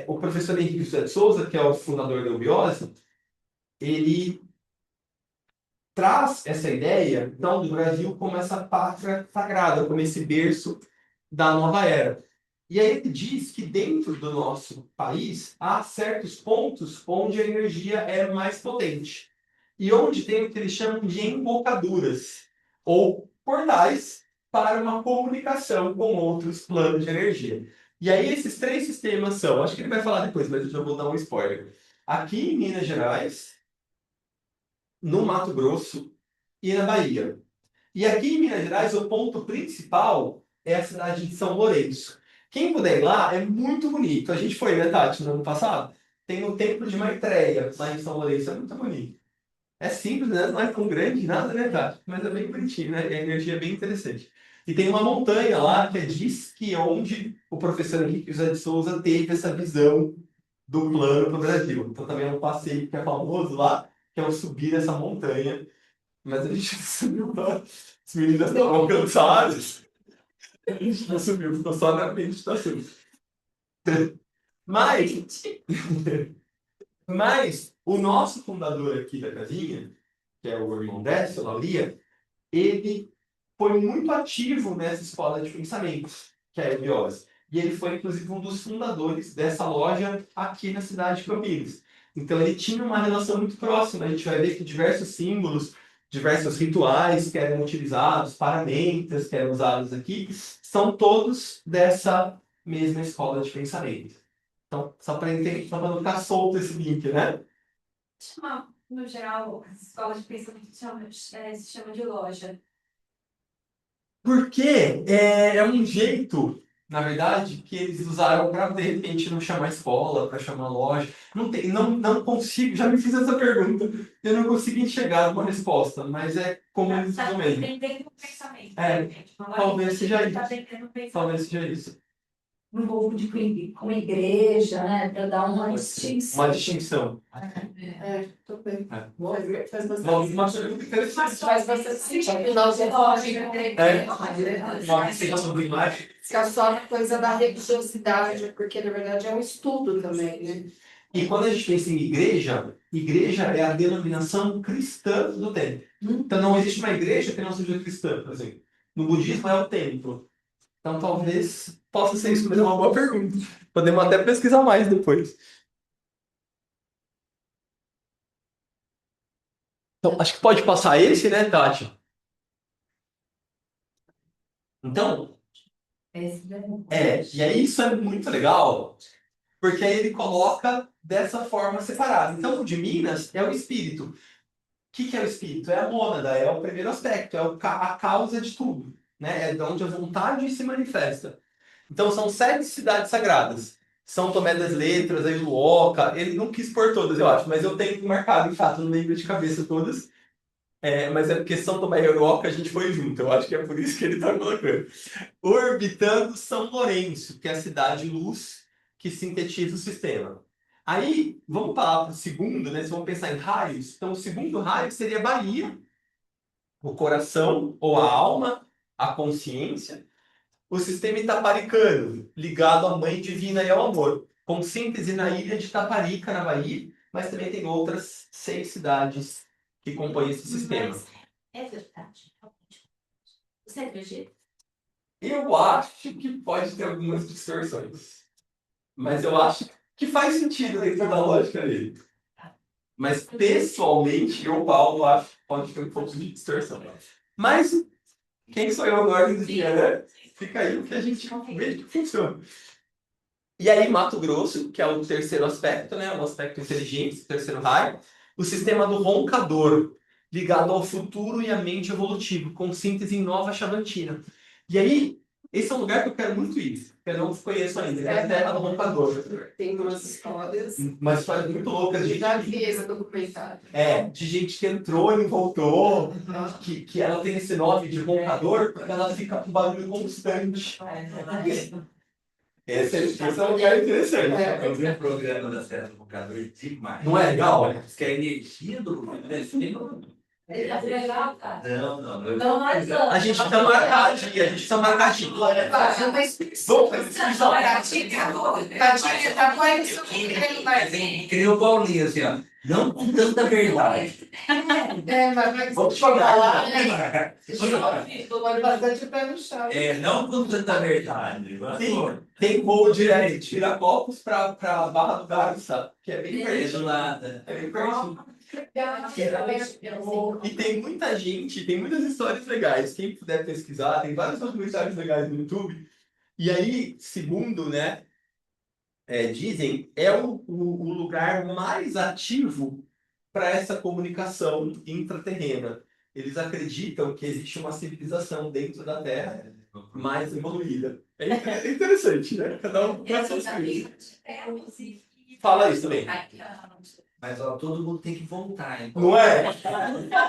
o professor Henrique José de Souza, que é o fundador da Ubiose, ele traz essa ideia, então, do Brasil como essa pátria sagrada, como esse berço da nova era. E aí ele diz que dentro do nosso país há certos pontos onde a energia é mais potente e onde tem o que eles chamam de embocaduras ou portais para uma comunicação com outros planos de energia. E aí esses 3 sistemas são, acho que ele vai falar depois, mas eu já vou dar um spoiler. Aqui em Minas Gerais, no Mato Grosso e na Bahia. E aqui em Minas Gerais, o ponto principal é a cidade de São Lourenço. Quem puder ir lá, é muito bonito. A gente foi, né, Tati, no ano passado? Tem o Templo de Maitreya lá em São Lourenço, é muito bonito. É simples, né? Não é tão grande nada, né, Tati? Mas é bem bonitinho, né? E a energia é bem interessante. E tem uma montanha lá que diz que é onde o professor Henrique José de Souza teve essa visão do plano para o Brasil. Então também é um passeio que é famoso lá, que é o subir essa montanha. Mas a gente subiu lá. As meninas estavam cansadas. A gente não subiu, ficou só na meditação. Mas, mas o nosso fundador aqui da casinha, que é o irmão Décio, Lauria, ele foi muito ativo nessa escola de pensamento, que é a Ebiose. E ele foi, inclusive, um dos fundadores dessa loja aqui na cidade de Campinas. Então, ele tinha uma relação muito próxima. A gente vai ver que diversos símbolos, diversos rituais que eram utilizados, paramentas que eram usados aqui, são todos dessa mesma escola de pensamento. Então, só para entender, só para não ficar solto esse link, né? No geral, as escolas de pensamento se chama de loja. Porque é um jeito, na verdade, que eles usaram para, de repente, não chamar escola, para chamar loja. Não consigo, já me fiz essa pergunta, eu não consigo enxergar uma resposta, mas é como eles usam mesmo. Vendendo o pensamento. É, talvez seja isso. Tá vendendo o pensamento. Talvez seja isso. Um pouco de com igreja, né? Para dar uma distinção. Uma distinção. Tô bem. É. Faz bastante Uma pergunta interessante. Faz bastante sentido. Nós Uma questão do imagem. ficar só na coisa da religiosidade, porque na verdade é um estudo também, né? E quando a gente pensa em igreja, igreja é a denominação cristã do templo. Então não existe uma igreja que não seja cristã, por exemplo. No budismo é o templo. Então talvez possa ser isso, mas é uma boa pergunta. Podemos até pesquisar mais depois. Então, acho que pode passar esse, né, Tati? Então, e aí isso é muito legal, porque aí ele coloca dessa forma separada. Então, o de Minas é o espírito. O que é o espírito? É a mônada, é o primeiro aspecto, é a causa de tudo, né? É de onde a vontade se manifesta. Então, são 7 cidades sagradas. São Tomé das Letras, Ailuoca, ele não quis pôr todas, eu acho, mas eu tenho marcado, em fato, não lembro de cabeça todas. Mas é porque São Tomé e Ailuoca a gente foi junto, eu acho que é por isso que ele está colocando. Orbitando São Lourenço, que é a cidade-luz que sintetiza o sistema. Aí, vamos para o segundo, né? Vamos pensar em raios. Então, o segundo raio seria Bahia, o coração ou a alma, a consciência. O sistema itaparicano, ligado à Mãe Divina e ao amor, com síntese na ilha de Itaparica, na Bahia, mas também tem outras 6 cidades que compõem esse sistema. Mas é verdade. Você acredita? Eu acho que pode ter algumas distorções. Mas eu acho que faz sentido dentro da lógica dele. Mas, pessoalmente, eu, Paulo, acho que pode ter um pouco de distorção. Mas, quem sou eu agora do dia, né? Fica aí o que a gente vê que funciona. E aí, Mato Grosso, que é o terceiro aspecto, né? O aspecto inteligente, o terceiro raio. O sistema do roncador, ligado ao futuro e à mente evolutivo, com síntese em Nova Chavantina. E aí, esse é um lugar que eu quero muito ir, que eu não conheço ainda, é a Terra do Roncador. Tem umas histórias. Umas histórias muito loucas de Já vi esse documentário. de gente que entrou e não voltou, que ela tem esse nome de roncador porque ela fica com barulho constante. Esse é um lugar interessante. Eu vi um programa da Serra do Bocador demais. Não é legal? Diz que a energia do governo É legal, cara. Não. Não, nós vamos. A gente tá marcadinho, a gente tá marcadinho. Fazer uma inscrição. Vamos fazer inscrição. Tadinha, tá com isso aqui, ele vai vir. Que nem o Paulinho, assim, ó. Não com tanta verdade. Mas Vamos chegar chegar lá, lá. né? Tomando bastante pé no chão. Não com tanta verdade. Sim, tem voo direto de Viracopos pra Barra do Garça, que é bem É perto. do nada. É bem pertinho. E tem muita gente, tem muitas histórias legais. Quem puder pesquisar, tem vários documentários legais no YouTube. E aí, segundo, né, dizem, é o lugar mais ativo para essa comunicação intraterrena. Eles acreditam que existe uma civilização dentro da Terra mais evoluída. É interessante, né? Cada um com as suas coisas. Fala isso também. Mas ó, todo mundo tem que voltar, hein? Não é?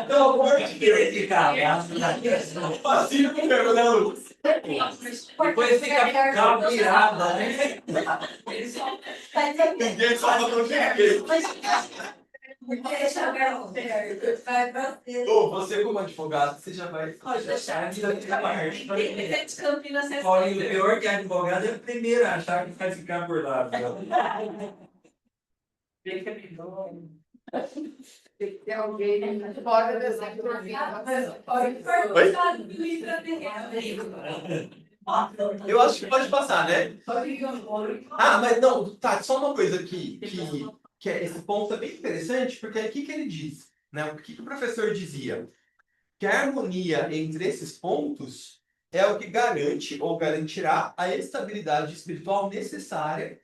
Pelo amor de Deus. Fascina mesmo, né, Lu? Depois fica calma virada, né? Ninguém salva tão ninguém. Ô, você como advogado, você já vai... Pode deixar. De Campinas, Olha, o pior que advogado é o primeiro a achar que vai ficar por lá. Tem alguém fora dessa profissão. Eu acho que pode passar, né? Ah, mas não, tá, só uma coisa que esse ponto é bem interessante, porque é aqui que ele diz, né? O que o professor dizia? Que a harmonia entre esses pontos é o que garante ou garantirá a estabilidade espiritual necessária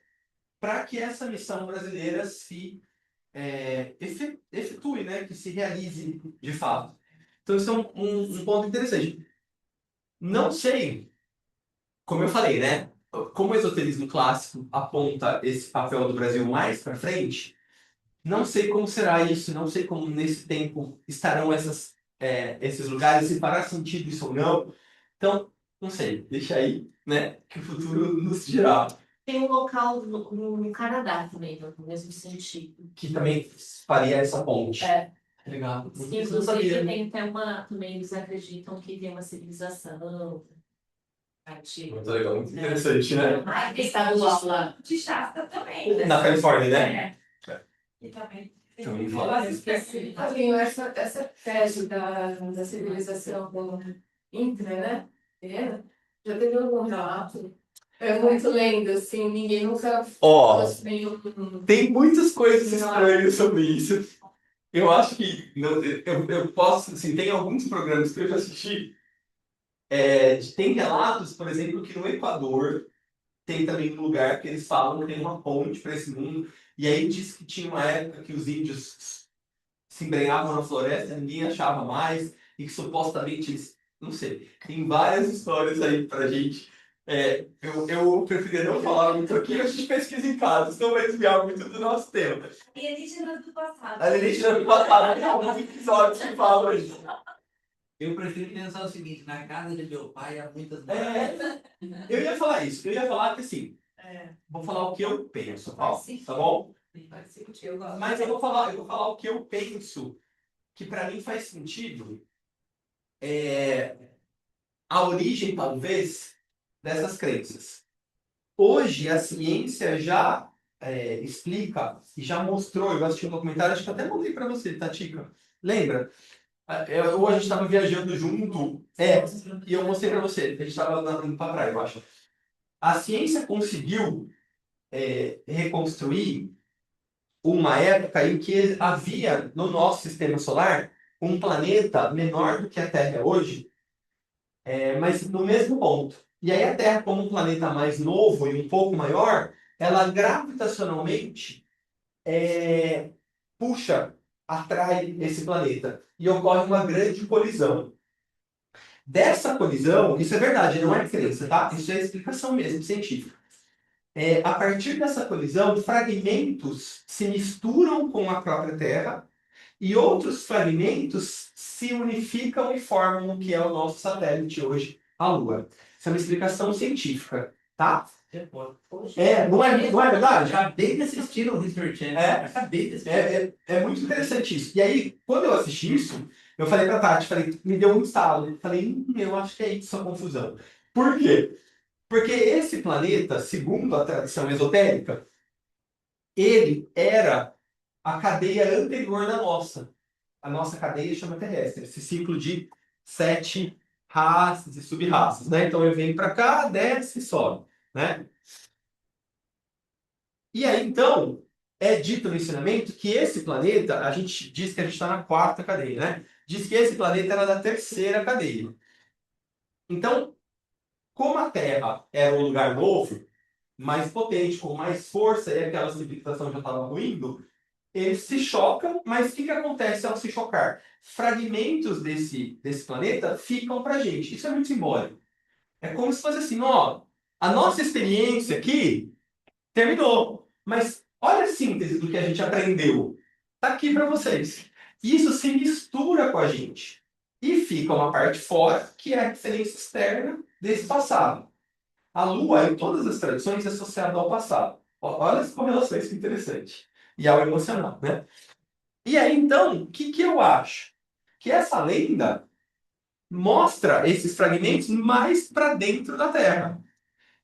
para que essa missão brasileira se efetue, né? Que se realize de fato. Então, isso é um ponto interessante. Não sei, como eu falei, né? Como o esoterismo clássico aponta esse papel do Brasil mais para frente, não sei como será isso, não sei como nesse tempo estarão esses lugares, se fará sentido isso ou não. Então, não sei, deixa aí, né? Que o futuro nos dirá. Tem um local no Canadá também, no mesmo sentido. Que também faria essa ponte. É. Legal. Sim, Isso eu não sabia. inclusive tem até também eles acreditam que tem uma civilização antiga. Muito legal, muito interessante, né? Ai, tem Estava lá. de Shasta também. Né? Na Califórnia, né? E também. Também Eu fala. esqueci. Assim, essa tese da civilização intra, né? Já teve algum relato? É muito lenda, assim, ninguém nunca Ó, fosse meio. tem muitas coisas estranhas sobre isso. Eu acho que eu posso, assim, tem alguns programas que eu já assisti. Tem relatos, por exemplo, que no Equador tem também um lugar que eles falam que tem uma ponte para esse mundo. E aí diz que tinha uma época que os índios se embrenhavam na floresta, ninguém achava mais, e que supostamente eles. Não sei. Tem várias histórias aí pra gente. Eu preferia não falar muito aqui, a gente pesquisa em casa, senão vai desviar muito do nosso tema. E alienígenas do passado. Alienígena do passado, tem alguns episódios que falam isso. Eu prefiro pensar o seguinte, na casa de meu pai há muitas Eu ia falar isso, eu ia falar que assim, vou falar o que eu penso, tá bom? Mas eu vou falar o que eu penso, que para mim faz sentido, a origem, talvez, dessas crenças. Hoje, a ciência já explica e já mostrou, eu assisti um documentário, acho que até mandei para você, Tatica. Lembra? Ou a gente estava viajando junto, e eu mostrei para você, a gente estava indo para praia, eu acho. A ciência conseguiu reconstruir uma época em que havia no nosso sistema solar um planeta menor do que a Terra é hoje, mas no mesmo ponto. E aí a Terra, como um planeta mais novo e um pouco maior, ela gravitacionalmente puxa, atrai esse planeta. E ocorre uma grande colisão. Dessa colisão, isso é verdade, não é crença, tá? Isso é explicação mesmo científica. A partir dessa colisão, fragmentos se misturam com a própria Terra e outros fragmentos se unificam e formam o que é o nosso satélite hoje, a Lua. Isso é uma explicação científica, tá? Não é verdade? Acabei de assistir o History Channel. Acabei de assistir. É muito interessante isso. E aí, quando eu assisti isso, eu falei pra Tati, me deu um estalo. Falei, eu acho que é isso a confusão. Por quê? Porque esse planeta, segundo a tradição esotérica, ele era a cadeia anterior da nossa. A nossa cadeia chama terrestre. Esse ciclo de 7 raças e sub-raças, né? Então eu venho para cá, desce e sobe, né? E aí, então, é dito no ensinamento que esse planeta, a gente diz que a gente está na quarta cadeia, né? Diz que esse planeta era da terceira cadeia. Então, como a Terra era um lugar novo, mais potente, com mais força, e aquela civilização já estava ruindo, eles se chocam, mas o que acontece ao se chocar? Fragmentos desse planeta ficam para a gente. Isso é muito simbólico. É como se fosse assim, ó, a nossa experiência aqui terminou, mas olha a síntese do que a gente aprendeu. Está aqui para vocês. Isso se mistura com a gente. E fica uma parte fora, que é a referência externa desse passado. A Lua, em todas as tradições, é associada ao passado. Olha as correlações que interessante. E ao emocional, né? E aí, então, o que eu acho? Que essa lenda mostra esses fragmentos mais para dentro da Terra.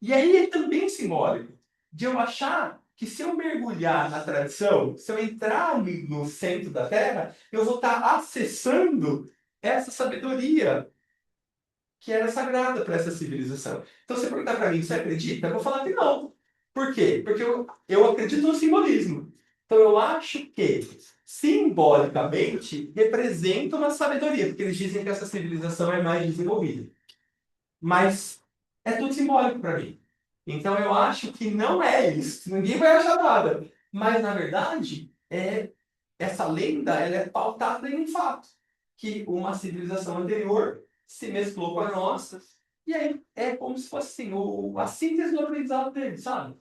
E aí é também simbólico de eu achar que se eu mergulhar na tradição, se eu entrar no centro da Terra, eu vou estar acessando essa sabedoria que era sagrada para essa civilização. Então, se você perguntar para mim, você acredita? Eu vou falar que não. Por quê? Porque eu acredito no simbolismo. Então, eu acho que, simbolicamente, representa uma sabedoria, porque eles dizem que essa civilização é mais desenvolvida. Mas é tudo simbólico para mim. Então, eu acho que não é isso. Ninguém vai achar nada. Mas, na verdade, essa lenda ela é pautada em um fato. Que uma civilização anterior se mesclou com a nossa, e aí é como se fosse assim, a síntese do aprendizado dele, sabe?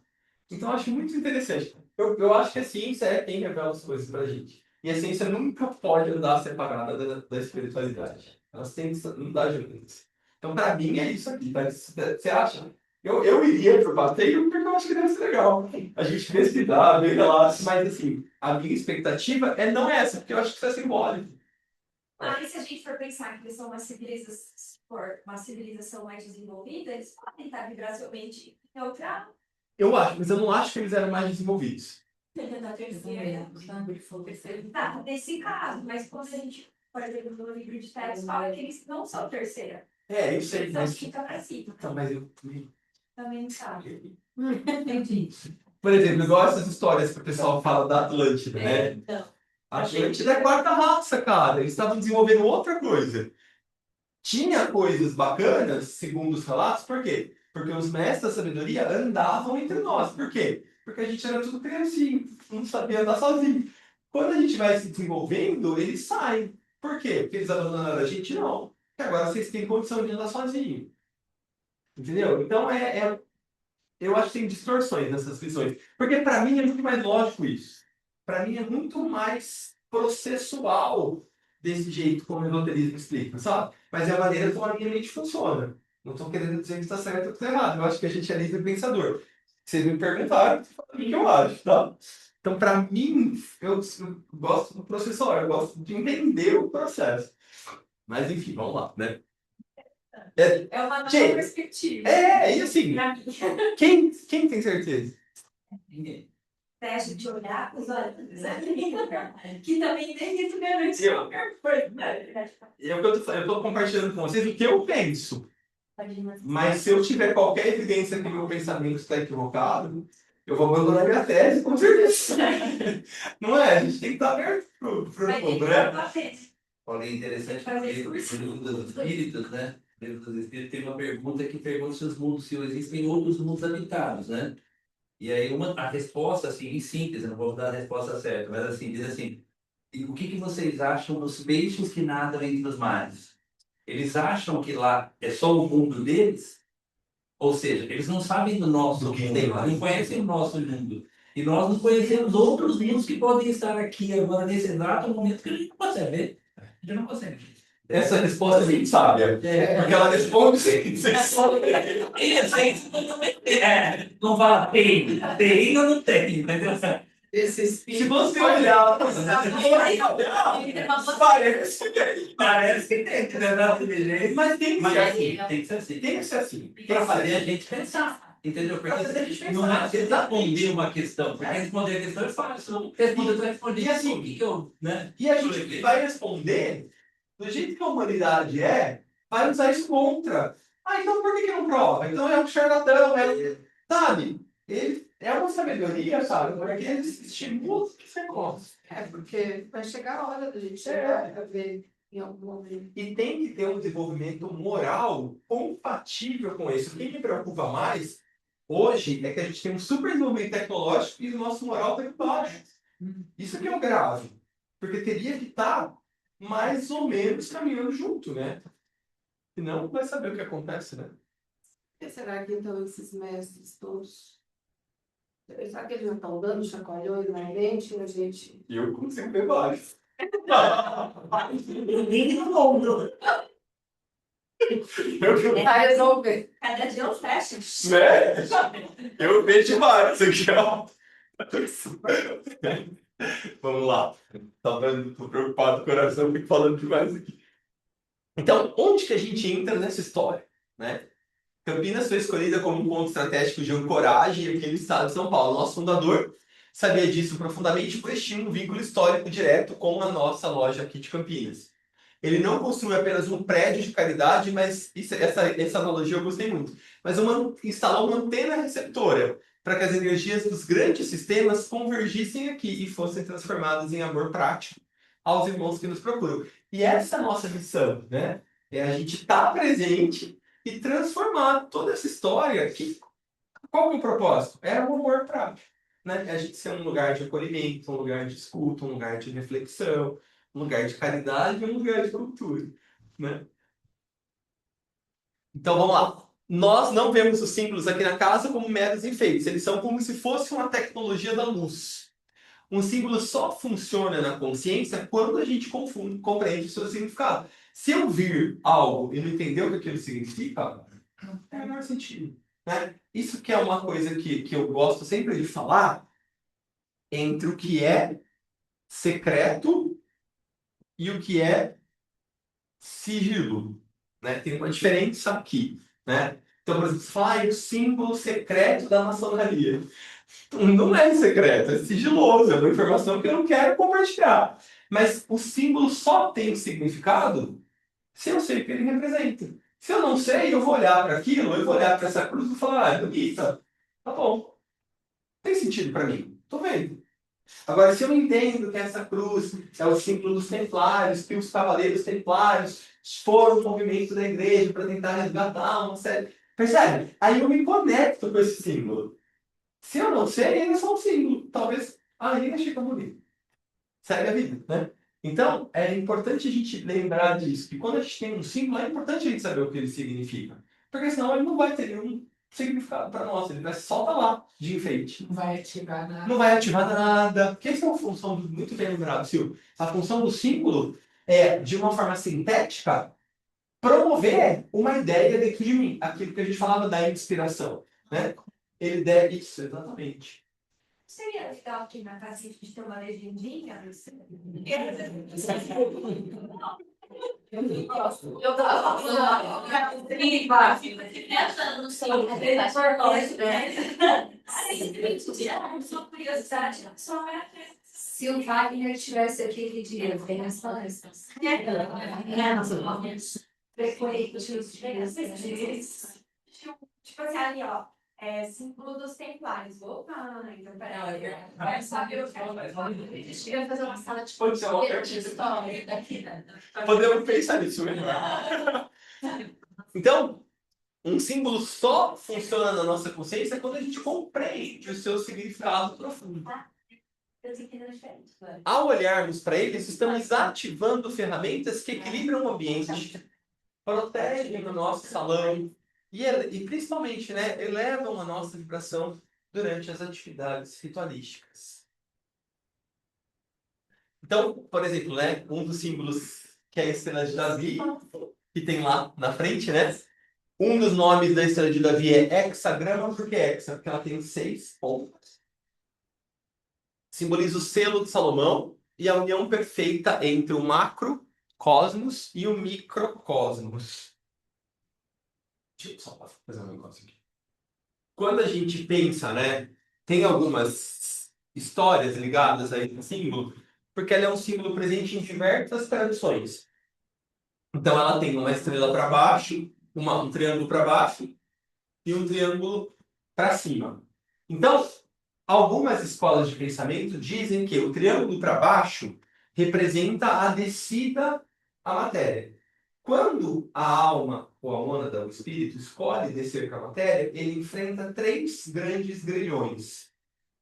Então eu acho muito interessante. Eu acho que a ciência é quem revela as coisas pra gente. E a ciência nunca pode andar separada da espiritualidade. Elas têm que andar juntas. Então, para mim, é isso aqui. Tá? Você acha? Eu iria pro passeio porque eu acho que deve ser legal. A gente pesquisar, ver relatos, mas assim, a minha expectativa não é essa, porque eu acho que isso é simbólico. Mas se a gente for pensar que eles são uma civilização mais desenvolvida, eles podem estar vibracionalmente em outra Eu acho, mas eu não acho que eles eram mais desenvolvidos. da terceira. Tá, nesse caso, mas quando a gente, por exemplo, no livro de texto, fala que eles não são terceira. Eu sei, Eles são mas... quinta para cima. Então, mas eu... Também não sabe. Entendi. Por exemplo, igual essas histórias que o pessoal fala da Atlântida, né? Então, A Atlântida é quarta raça, cara. Eles estavam desenvolvendo outra coisa. Tinha coisas bacanas, segundo os relatos, por quê? Porque os mestres da sabedoria andavam entre nós. Por quê? Porque a gente era tudo criancinho, não sabia andar sozinho. Quando a gente vai se desenvolvendo, eles saem. Por quê? Porque eles abandonaram a gente? Não. Porque agora vocês têm condição de andar sozinho. Entendeu? Então, eu acho que tem distorções nessas visões. Porque para mim é muito mais lógico isso. Para mim é muito mais processual desse jeito como o esoterismo explica, sabe? Mas é a maneira como a minha mente funciona. Não estou querendo dizer que está certo ou está errado. Eu acho que a gente é livre pensador. Vocês me perguntaram, o que eu acho, tá? Então, para mim, eu gosto do processual, eu gosto de entender o processo. Mas, enfim, vamos lá, né? É uma nova Gente, perspectiva. e assim, Pra mim. quem tem certeza? Ninguém. Teste de olhar os olhos. Que também tem isso garante qualquer coisa. Eu estou compartilhando com vocês o que eu penso. Mas se eu tiver qualquer evidência que meu pensamento está equivocado, eu vou abandonar minha tese, com certeza. Não é? A gente tem que estar aberto para o problema. Olha, é interessante porque no livro dos Espíritos, né? No livro dos Espíritos tem uma pergunta que pergunta se existem outros mundos habitados, né? E aí a resposta, assim, em síntese, não vou dar a resposta certa, mas assim, diz assim, e o que vocês acham dos peixes que nadam entre os mares? Eles acham que lá é só o mundo deles? Ou seja, eles não sabem do nosso Do que mundo, tem lá. não conhecem o nosso mundo. E nós não conhecemos outros mundos que podem estar aqui agora, nesse exato momento, que a gente não consegue ver. A gente não consegue. Essa resposta é bem sábia. Porque ela responde sem saber. Não fala tem ou não tem, entendeu? Esse Se espírito. você olhar, parece que tem. Parece que tem, entendeu? Mas tem que Mas ser é assim. assim, tem que ser assim. Tem que ser assim. Para fazer a gente pensar, entendeu? Porque Pra fazer a gente pensar. não é você responder uma questão, porque responder a questão é fácil. Responder, tu responde. E assim, o que eu, né? E a gente vai responder do jeito que a humanidade vai usar isso contra. Então por que não prova? Então é um charlatão, sabe? Ele é uma sabedoria, sabe? Porque eles estimulam que você gosta. Porque vai chegar a hora da gente chegar a ver em algum momento. E tem que ter um desenvolvimento moral compatível com isso. O que me preocupa mais hoje é que a gente tem um super desenvolvimento tecnológico e o nosso moral está aqui baixo. Isso que é o grave. Porque teria que estar mais ou menos caminhando junto, né? Senão vai saber o que acontece, né? E será que então esses mestres todos. Será que eles não estão dando chacoalhões na gente, a gente? Eu consigo ver vários. Vai resolver. Cada dia eu fecho. Né? Eu vejo vários aqui, ó. Vamos lá. Tô preocupado com o coração, fico falando demais aqui. Então, onde que a gente entra nessa história, né? Campinas foi escolhida como um ponto estratégico de ancoragem aqui no estado de São Paulo. Nosso fundador sabia disso profundamente, pois tinha um vínculo histórico direto com a nossa loja aqui de Campinas. Ele não construiu apenas um prédio de caridade, mas essa analogia eu gostei muito. Mas instalou uma antena receptora para que as energias dos grandes sistemas convergissem aqui e fossem transformadas em amor prático aos irmãos que nos procuram. E essa é a nossa missão, né? É a gente estar presente e transformar toda essa história. Qual que é o propósito? É o amor prático. Né? É a gente ser um lugar de acolhimento, um lugar de escuta, um lugar de reflexão, um lugar de caridade e um lugar de cultura. Né? Então vamos lá. Nós não vemos os símbolos aqui na casa como meros enfeites. Eles são como se fosse uma tecnologia da luz. Um símbolo só funciona na consciência quando a gente compreende o seu significado. Se eu vir algo e não entender o que aquilo significa, não tem o menor sentido. Né? Isso que é uma coisa que eu gosto sempre de falar entre o que é secreto e o que é sigilo. Né? Tem uma diferença aqui. Né? Então, por exemplo, você fala, o símbolo secreto da maçonaria. Não é secreto, é sigiloso, é uma informação que eu não quero compartilhar. Mas o símbolo só tem significado se eu sei o que ele representa. Se eu não sei, eu vou olhar para aquilo, eu vou olhar para essa cruz e vou falar, é bonita, tá bom, tem sentido para mim, tô vendo. Agora, se eu entendo que essa cruz é o símbolo dos templários, que os cavaleiros templários foram um movimento da igreja para tentar resgatar uma série... Percebe? Aí eu me conecto com esse símbolo. Se eu não sei, ele é só um símbolo. Talvez aí fica bonito. Segue a vida, né? Então, é importante a gente lembrar disso, que quando a gente tem um símbolo, é importante a gente saber o que ele significa. Porque senão ele não vai ter nenhum significado para nós, ele vai só estar lá, de enfeite. Não vai ativar nada. Não vai ativar nada. Porque essa é uma função, muito bem lembrado, Silvio. A função do símbolo é, de uma forma sintética, promover uma ideia dentro de mim. Aquilo que a gente falava da inspiração, né? Ele deve... Isso, exatamente. Seria legal aqui na casa a gente ter uma legendinha? Eu tava Não sei, Só curiosidade, só é. Se o Wagner tivesse aqui, ele diria, vem as palestras. Tipo assim, ali, ó. É símbolo dos templários. Opa, então peraí. Quero saber o que A gente queria fazer uma sala de Pode ser uma história daqui, né? Podemos pensar nisso mesmo. Então, um símbolo só funciona na nossa consciência quando a gente compreende o seu significado profundo. eu tô entendendo diferente. Ao olharmos para eles, estamos ativando ferramentas que equilibram o ambiente, protegem o nosso salão e principalmente, né, elevam a nossa vibração durante as atividades ritualísticas. Então, por exemplo, né, um dos símbolos que é a estrela de Davi, que tem lá na frente, né? Um dos nomes da estrela de Davi é hexagrama, por que hexa? Porque ela tem 6 pontas. Simboliza o selo de Salomão e a união perfeita entre o macrocosmos e o microcosmos. Deixa eu só fazer um negócio aqui. Quando a gente pensa, né, tem algumas histórias ligadas a esse símbolo, porque ela é um símbolo presente em diversas tradições. Então ela tem uma estrela para baixo, um triângulo para baixo e um triângulo para cima. Então, algumas escolas de pensamento dizem que o triângulo para baixo representa a descida à matéria. Quando a alma, ou a mônada, o espírito, escolhe descer para a matéria, ele enfrenta 3 grandes grilhões.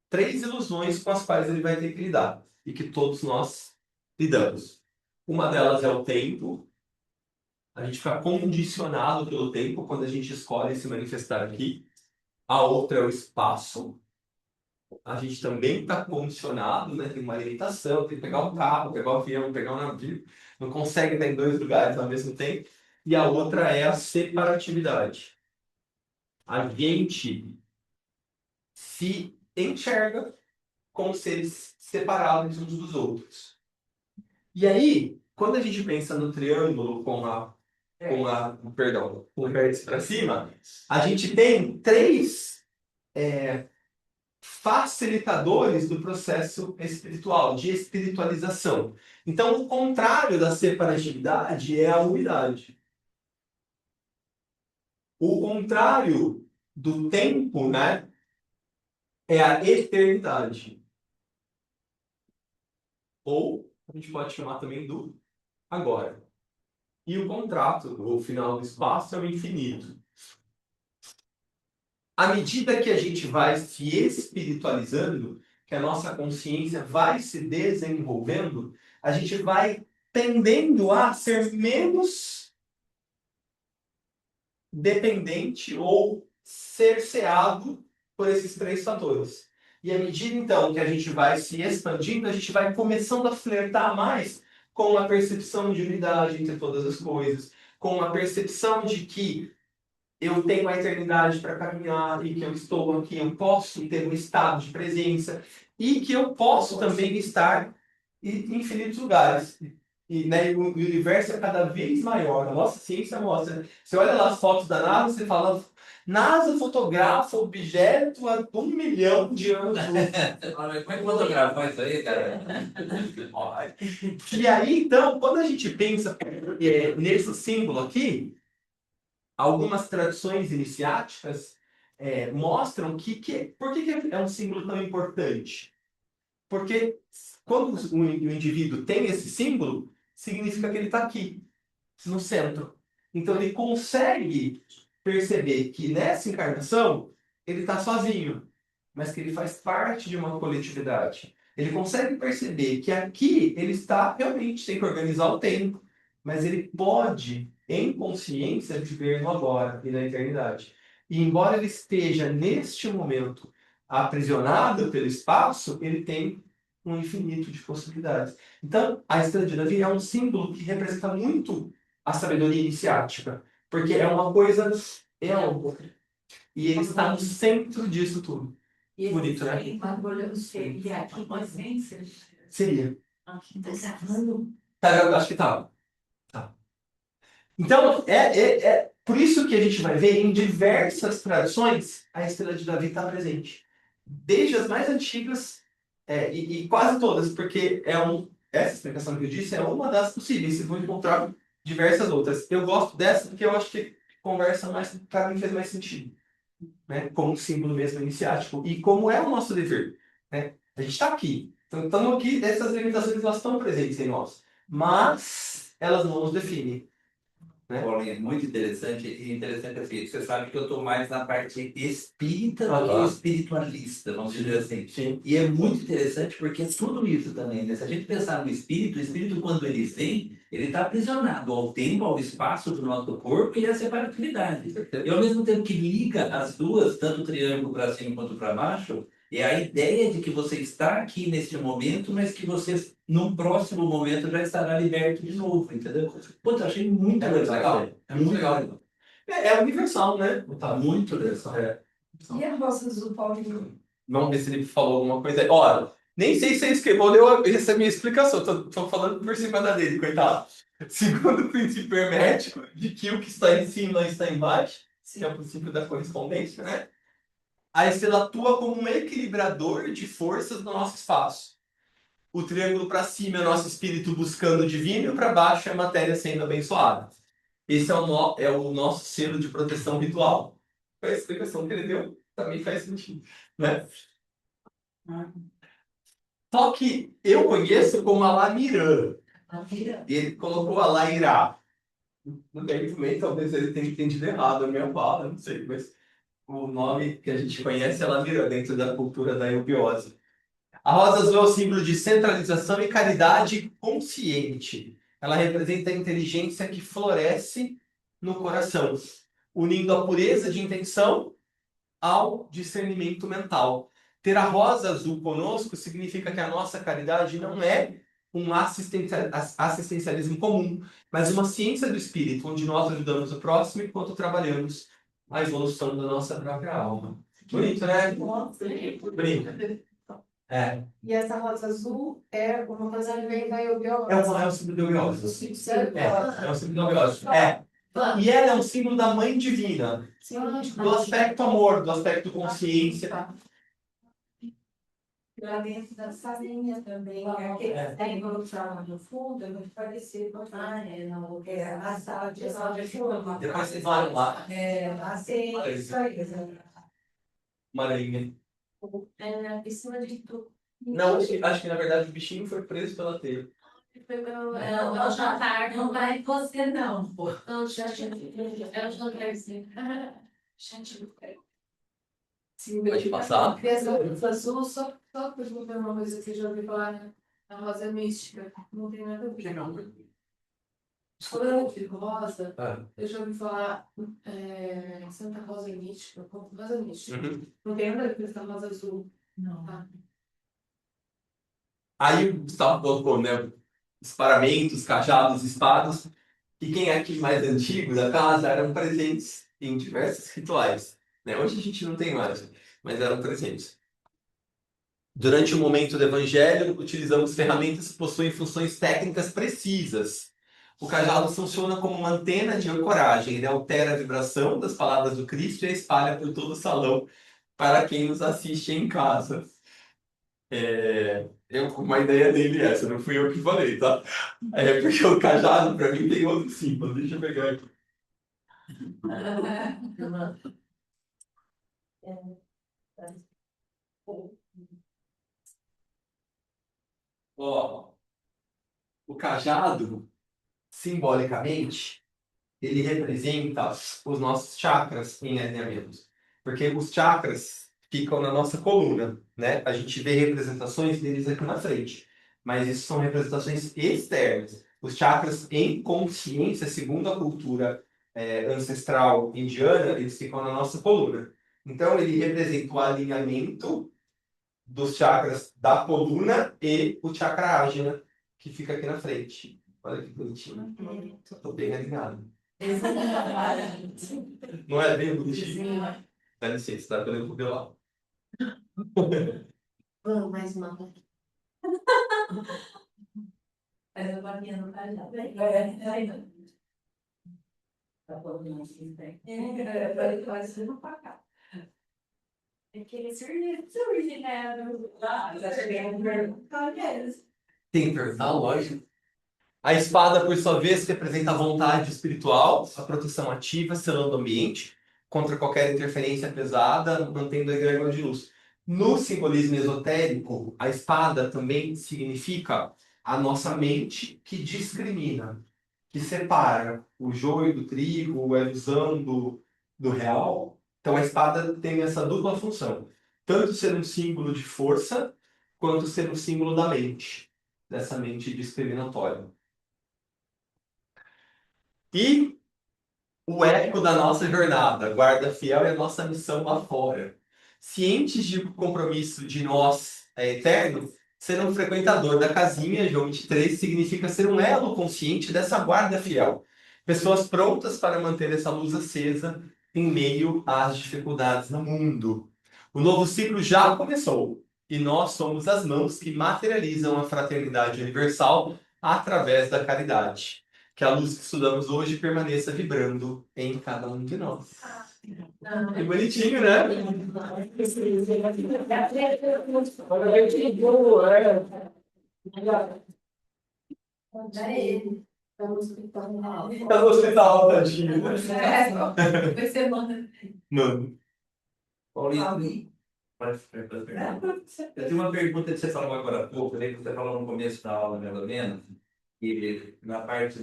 3 ilusões com as quais ele vai ter que lidar. E que todos nós lidamos. Uma delas é o tempo. A gente fica condicionado pelo tempo quando a gente escolhe se manifestar aqui. A outra é o espaço. A gente também está condicionado, né? Tem uma limitação, tem que pegar o carro, pegar o avião, pegar o navio. Não consegue estar em 2 lugares ao mesmo tempo. E a outra é a separatividade. A gente se enxerga como seres separados uns dos outros. E aí, quando a gente pensa no triângulo com a com o vértice para cima, a gente tem 3 facilitadores do processo espiritual, de espiritualização. Então, o contrário da separatividade é a unidade. O contrário do tempo, né, é a eternidade. Ou a gente pode chamar também do agora. E o contrato, o final do espaço, é o infinito. À medida que a gente vai se espiritualizando, que a nossa consciência vai se desenvolvendo, a gente vai tendendo a ser menos dependente ou cerceado por esses 3 fatores. E à medida, então, que a gente vai se expandindo, a gente vai começando a flertar mais com a percepção de unidade entre todas as coisas, com a percepção de que eu tenho a eternidade para caminhar e que eu estou aqui, eu posso ter um estado de presença e que eu posso também estar em infinitos lugares. E, né, o universo é cada vez maior. A nossa ciência mostra. Você olha lá as fotos da NASA, você fala, NASA fotografa objeto há 1 milhão de anos. Como é que fotografar isso aí, cara? E aí, então, quando a gente pensa nesse símbolo aqui, algumas tradições iniciáticas mostram por que é um símbolo tão importante? Porque quando o indivíduo tem esse símbolo, significa que ele está aqui, no centro. Então ele consegue perceber que nessa encarnação ele está sozinho, mas que ele faz parte de uma coletividade. Ele consegue perceber que aqui ele está realmente, tem que organizar o tempo, mas ele pode, em consciência, viver no agora e na eternidade. E embora ele esteja, neste momento, aprisionado pelo espaço, ele tem um infinito de possibilidades. Então, a estrela de Davi é um símbolo que representa muito a sabedoria iniciática, porque é uma coisa ampla. E ele está no centro disso tudo. E Bonito, né? seria aqui com essência. Seria. Aqui tá gravando. Tá, eu acho que tá. Então, por isso que a gente vai ver em diversas tradições a estrela de Davi está presente. Desde as mais antigas, e quase todas, porque essa explicação que eu disse é uma das possíveis. Vocês vão encontrar diversas outras. Eu gosto dessa porque eu acho que conversa mais, para mim faz mais sentido. Né? Como um símbolo mesmo iniciático. E como é o nosso dever. Né? A gente está aqui. Então, estamos aqui, essas limitações elas estão presentes em nós. Mas elas não nos definem. Né? Paulinho, é muito interessante, e interessante assim, você sabe que eu estou mais na parte espírita do que Aham. espiritualista, vamos dizer assim. Sim. E é muito interessante porque é tudo isso também, né? Se a gente pensar no espírito, o espírito quando ele vem, ele está aprisionado ao tempo, ao espaço do nosso corpo e à separatividade. E ao mesmo tempo que liga as duas, tanto o triângulo para cima quanto para baixo, é a ideia de que você está aqui neste momento, mas que você, num próximo momento, já estará liberto de novo, entendeu? Putz, eu achei muito legal. É muito legal. É universal, né? Tá muito universal. E a rosa azul, Paulinho? Vamos ver se ele falou alguma coisa aí. Olha, nem sei se ele escreveu essa minha explicação. Tô falando por cima da dele, coitado. Segundo o princípio hermético, de que o que está em cima está embaixo, que é o princípio da correspondência, né? A estrela atua como um equilibrador de forças no nosso espaço. O triângulo para cima é o nosso espírito buscando o divino, e para baixo é a matéria sendo abençoada. Esse é o nosso selo de proteção ritual. A explicação que ele deu também faz sentido, né? Só que eu conheço como Alamirã. E ele colocou Alairá. No tempo também, talvez ele tenha entendido errado a minha fala, não sei, mas o nome que a gente conhece é Alamirã, dentro da cultura da eubiose. A rosa azul é o símbolo de centralização e caridade consciente. Ela representa a inteligência que floresce no coração, unindo a pureza de intenção ao discernimento mental. Ter a rosa azul conosco significa que a nossa caridade não é um assistencialismo comum, mas uma ciência do espírito, onde nós ajudamos o próximo enquanto trabalhamos a evolução da nossa própria alma. Bonito, né? Bonito. E essa rosa azul é uma coisa que vem da eubiose. É o símbolo da eubiose. Certo? É o símbolo da eubiose. E ela é um símbolo da mãe divina, do aspecto amor, do aspecto consciência. Lá dentro da salinha também, a evolução no fundo, é muito parecido com a sala de forma. Depois vocês olham lá. Isso aí, Uma aranha. Em cima de tudo. Não, acho que na verdade o bichinho foi preso pela teia. Foi o jantar, não vai você não. Não, já é o jantarzinho. Pode passar. Criança azul, só perguntar uma coisa que eu já ouvi falar na rosa mística. Não tem nada a ver. Falando de rosa, eu já ouvi falar Santa Rosa Mística. Rosa Mística. Uhum. Não tem nada a ver com essa rosa azul. Não. Tá. Aí o Gustavo colocou, né? Os paramentos, cajados, espadas. E quem é aqui mais antigo da casa eram presentes em diversos rituais. Né? Hoje a gente não tem mais, mas eram presentes. Durante o momento do Evangelho, utilizamos ferramentas que possuem funções técnicas precisas. O cajado funciona como uma antena de ancoragem. Ele altera a vibração das palavras do Cristo e a espalha por todo o salão para quem nos assiste em casa. Uma ideia dele é essa, não fui eu que falei, tá? Porque o cajado, para mim, tem outro símbolo. Deixa eu pegar aqui. Ó, o cajado, simbolicamente, ele representa os nossos chakras em alinhamento. Porque os chakras ficam na nossa coluna, né? A gente vê representações deles aqui na frente. Mas isso são representações externas. Os chakras em consciência, segundo a cultura ancestral indiana, eles ficam na nossa coluna. Então, ele representa o alinhamento dos chakras da coluna e o chakra ágina, que fica aqui na frente. Olha que bonitinho. Estou bem alinhado. Não é bem bonitinho? Dá licença, dá para eu modelar. Vamos, mais uma. Mas a barrinha não tá já. Tá falando assim, né? Quase não pra cá. Aquele sorriso, né? Já cheguei a perguntar mesmo. Tem perguntar, lógico. A espada, por sua vez, representa a vontade espiritual, a proteção ativa, selando o ambiente contra qualquer interferência pesada, mantendo a egrégora de luz. No simbolismo esotérico, a espada também significa a nossa mente que discrimina, que separa o joio do trigo, a ilusão do real. Então a espada tem essa dupla função, tanto ser um símbolo de força, quanto ser um símbolo da mente, dessa mente discriminatória. E o eco da nossa jornada, guarda fiel é a nossa missão lá fora. Cientes de que o compromisso de nós é eterno, ser um frequentador da casinha, João 23, significa ser um elo consciente dessa guarda fiel. Pessoas prontas para manter essa luz acesa em meio às dificuldades no mundo. O novo ciclo já começou e nós somos as mãos que materializam a fraternidade universal através da caridade. Que a luz que estudamos hoje permaneça vibrando em cada um de nós. Que bonitinho, né? Tá no hospital. Tá no hospital, tadinho. Vai ser manda. Mano. Paulinho, eu tenho uma pergunta que você falou agora há pouco, né, que você falou no começo da aula, pelo menos, e na parte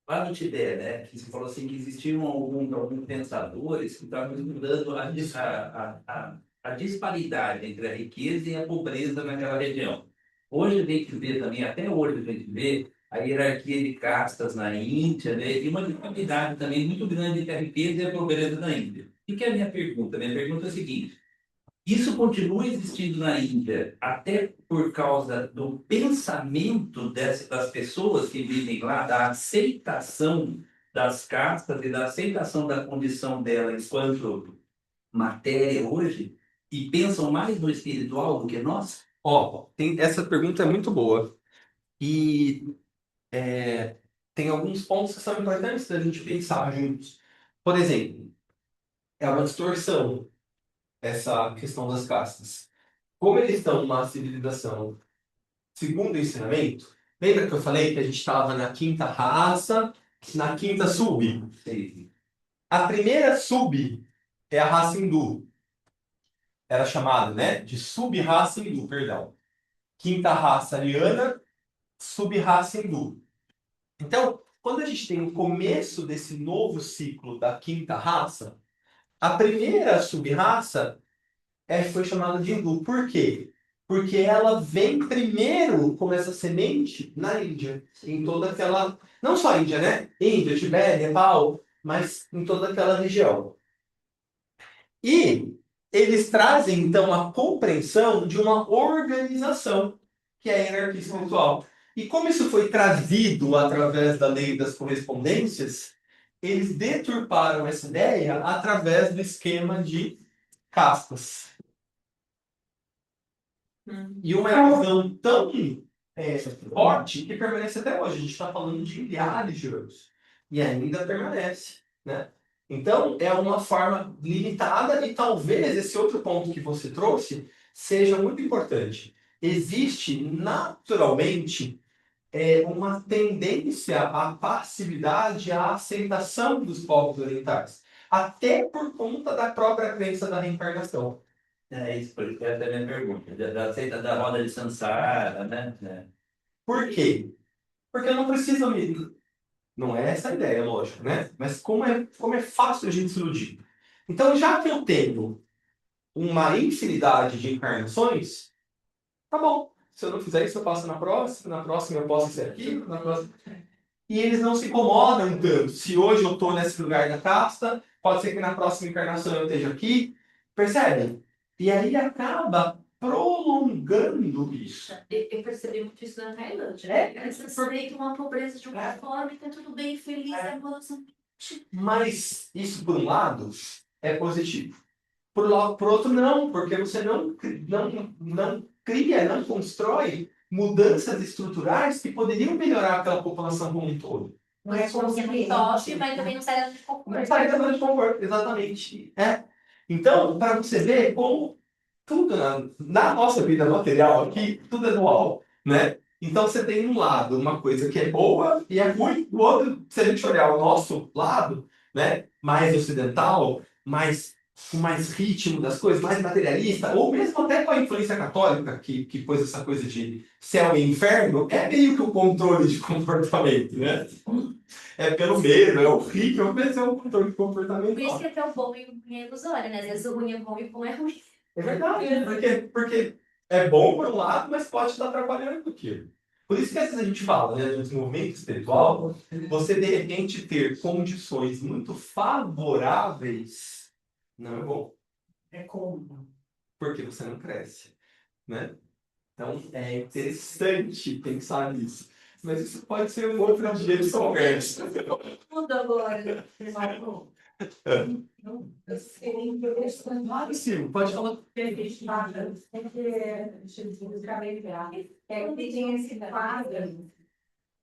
lá no Tibete, né, que você falou assim que existiam alguns pensadores que estavam estudando a disparidade entre a riqueza e a pobreza naquela região. Hoje a gente vê também, até hoje a gente vê a hierarquia de castas na Índia, né, e uma disparidade também muito grande entre a riqueza e a pobreza na Índia. O que é a minha pergunta? Minha pergunta é a seguinte: isso continua existindo na Índia até por causa do pensamento das pessoas que vivem lá, da aceitação das castas e da aceitação da condição dela enquanto matéria hoje, e pensam mais no espiritual do que nós? Ó, essa pergunta é muito boa. E tem alguns pontos que são importantes da gente pensar juntos. Por exemplo, é uma distorção essa questão das castas. Como eles estão numa civilização segundo o ensinamento, lembra que eu falei que a gente estava na quinta raça, na quinta sub? Sim. A primeira sub é a raça hindu. Era chamada, né, de sub-raça hindu, perdão. Quinta raça ariana, sub-raça hindu. Então, quando a gente tem o começo desse novo ciclo da quinta raça, a primeira sub-raça foi chamada de hindu. Por quê? Porque ela vem primeiro como essa semente na Índia, em toda aquela, não só Índia, né? Índia, Tibete, Nepal, mas em toda aquela região. E eles trazem, então, a compreensão de uma organização, que é a hierarquia espiritual. E como isso foi trazido através da lei das correspondências, eles deturparam essa ideia através do esquema de castas. E uma visão tão forte que permanece até hoje. A gente está falando de milhares de anos. E ainda permanece, né? Então, é uma forma limitada e talvez esse outro ponto que você trouxe seja muito importante. Existe naturalmente uma tendência à passividade, à aceitação dos povos orientais, até por conta da própria crença da reencarnação. É isso, por isso que essa é a minha pergunta. Da roda de Sansara, né? Por quê? Porque eu não preciso me... Não é essa a ideia, lógico, né? Mas como é fácil a gente se iludir. Então, já que eu tenho uma infinidade de encarnações, tá bom. Se eu não fizer isso, eu passo na próxima eu posso ser aquilo, na próxima... E eles não se incomodam tanto. Se hoje eu estou nesse lugar da casta, pode ser que na próxima encarnação eu esteja aqui. Percebem? E aí acaba prolongando isso. Eu percebi muito isso na Tailândia. Eles aceitam uma pobreza de uma forma e tá tudo bem, feliz, amoroso. Mas isso, por um lado, é positivo. Por outro, não, porque você não cria, não constrói mudanças estruturais que poderiam melhorar aquela população como um todo. Não é como se não toque, mas também não sai da zona de Não conforto. sai da zona de conforto, exatamente. Então, para você ver como tudo na nossa vida material aqui, tudo é dual, né? Então você tem um lado uma coisa que é boa e é ruim, do outro, se a gente olhar o nosso lado, né, mais ocidental, com mais ritmo das coisas, mais materialista, ou mesmo até com a influência católica, que pôs essa coisa de céu e inferno, é meio que o controle de comportamento, né? É pelo medo, é horrível, mas é um controle de comportamento. Por isso que até o bom e o ruim é ilusório, né? Às vezes o ruim é bom e o bom é ruim. É verdade, porque é bom por um lado, mas pode estar atrapalhando aquilo. Por isso que às vezes a gente fala, né, de desenvolvimento espiritual, você de repente ter condições muito favoráveis não é bom, É como? porque você não cresce, né? Então é interessante pensar nisso. Mas isso pode ser um outro dia de conversa. Tudo agora. Claro, sim, pode falar. É que tem esse quadro,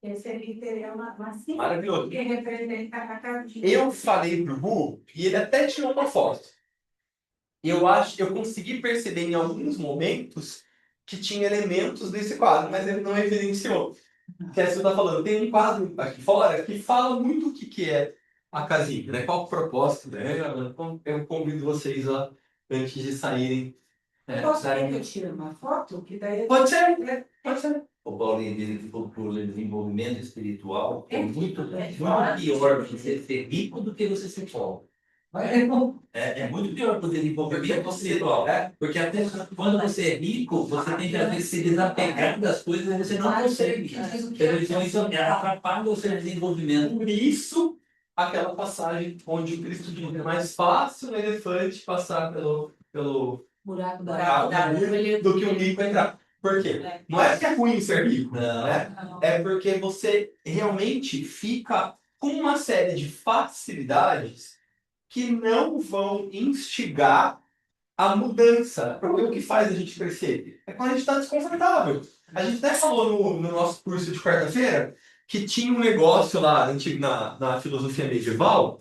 esse ali teria uma símbolo Maravilhoso. que representa a cartinha. Eu falei pro Bu e ele até tirou uma foto. Eu consegui perceber em alguns momentos que tinha elementos desse quadro, mas ele não evidenciou. Que é isso que eu estou falando. Tem um quadro aqui fora que fala muito o que é a casinha, né? Qual o propósito dela. Então, eu convido vocês lá, antes de saírem. Posso ver que eu tiro uma foto? Que daí Pode ser, pode ser. O Paulinho, ele falou que o desenvolvimento espiritual é muito pior você ser rico do que você ser pobre. É muito pior para o desenvolvimento espiritual, né? Porque até quando você é rico, você tem que às vezes se desapegar das coisas e você não consegue. Então isso atrapalha o seu desenvolvimento. Por isso, aquela passagem onde o Cristo diz é mais fácil um elefante passar pelo Buraco da buraco da agulha do que um rico entrar. Por quê? Não é porque é ruim ser rico, né? É porque você realmente fica com uma série de facilidades que não vão instigar a mudança. Porque o que faz a gente crescer é quando a gente está desconfortável. A gente até falou no nosso curso de quarta-feira que tinha um negócio lá antigo na filosofia medieval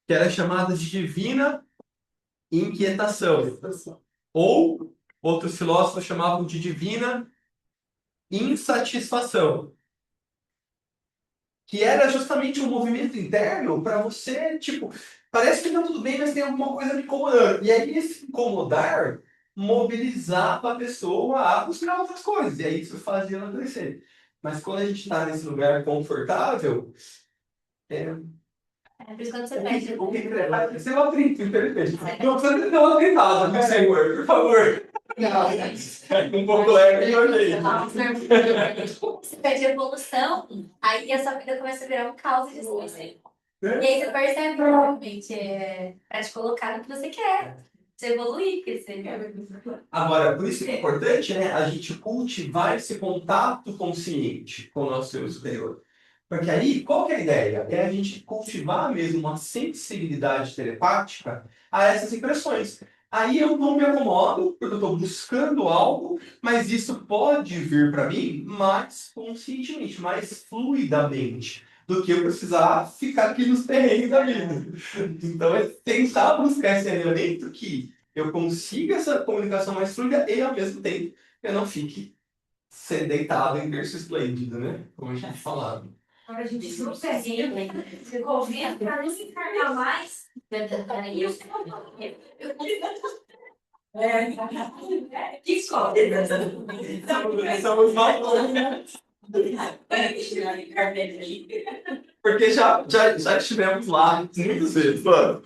que era chamado de divina inquietação. Ou outros filósofos chamavam de divina insatisfação. Que era justamente um movimento interno para você, tipo, parece que tá tudo bem, mas tem alguma coisa me incomodando. E aí esse incomodar mobilizava a pessoa a buscar outras coisas. E aí isso fazia ela crescer. Mas quando a gente está nesse lugar confortável, é, É por isso que quando você perde. o que vai crescer é o atrito, infelizmente. Não precisa ter uma gritada, meu senhor, por favor. É um pouco leve, eu Você perde a evolução, aí a sua vida começa a virar um caos de destruição. E aí você percebe que realmente é para te colocar no que você quer. Você evoluir, crescer. Agora, por isso que é importante, né, a gente cultivar esse contato consciente com o nosso eu superior. Porque aí, qual que é a ideia? É a gente cultivar mesmo uma sensibilidade telepática a essas impressões. Aí eu não me acomodo, porque eu estou buscando algo, mas isso pode vir para mim mais conscientemente, mais fluidamente, do que eu precisar ficar aqui nos terrenos da vida. Então, é tentar buscar esse elemento que eu consiga essa comunicação mais fluida e, ao mesmo tempo, eu não fique deitado em berço esplêndido, né? Como a gente falava. Agora a gente não consegue, você convida para não se encarnar mais. Que escola? Somos nós, porque já estivemos lá muitas vezes, mano.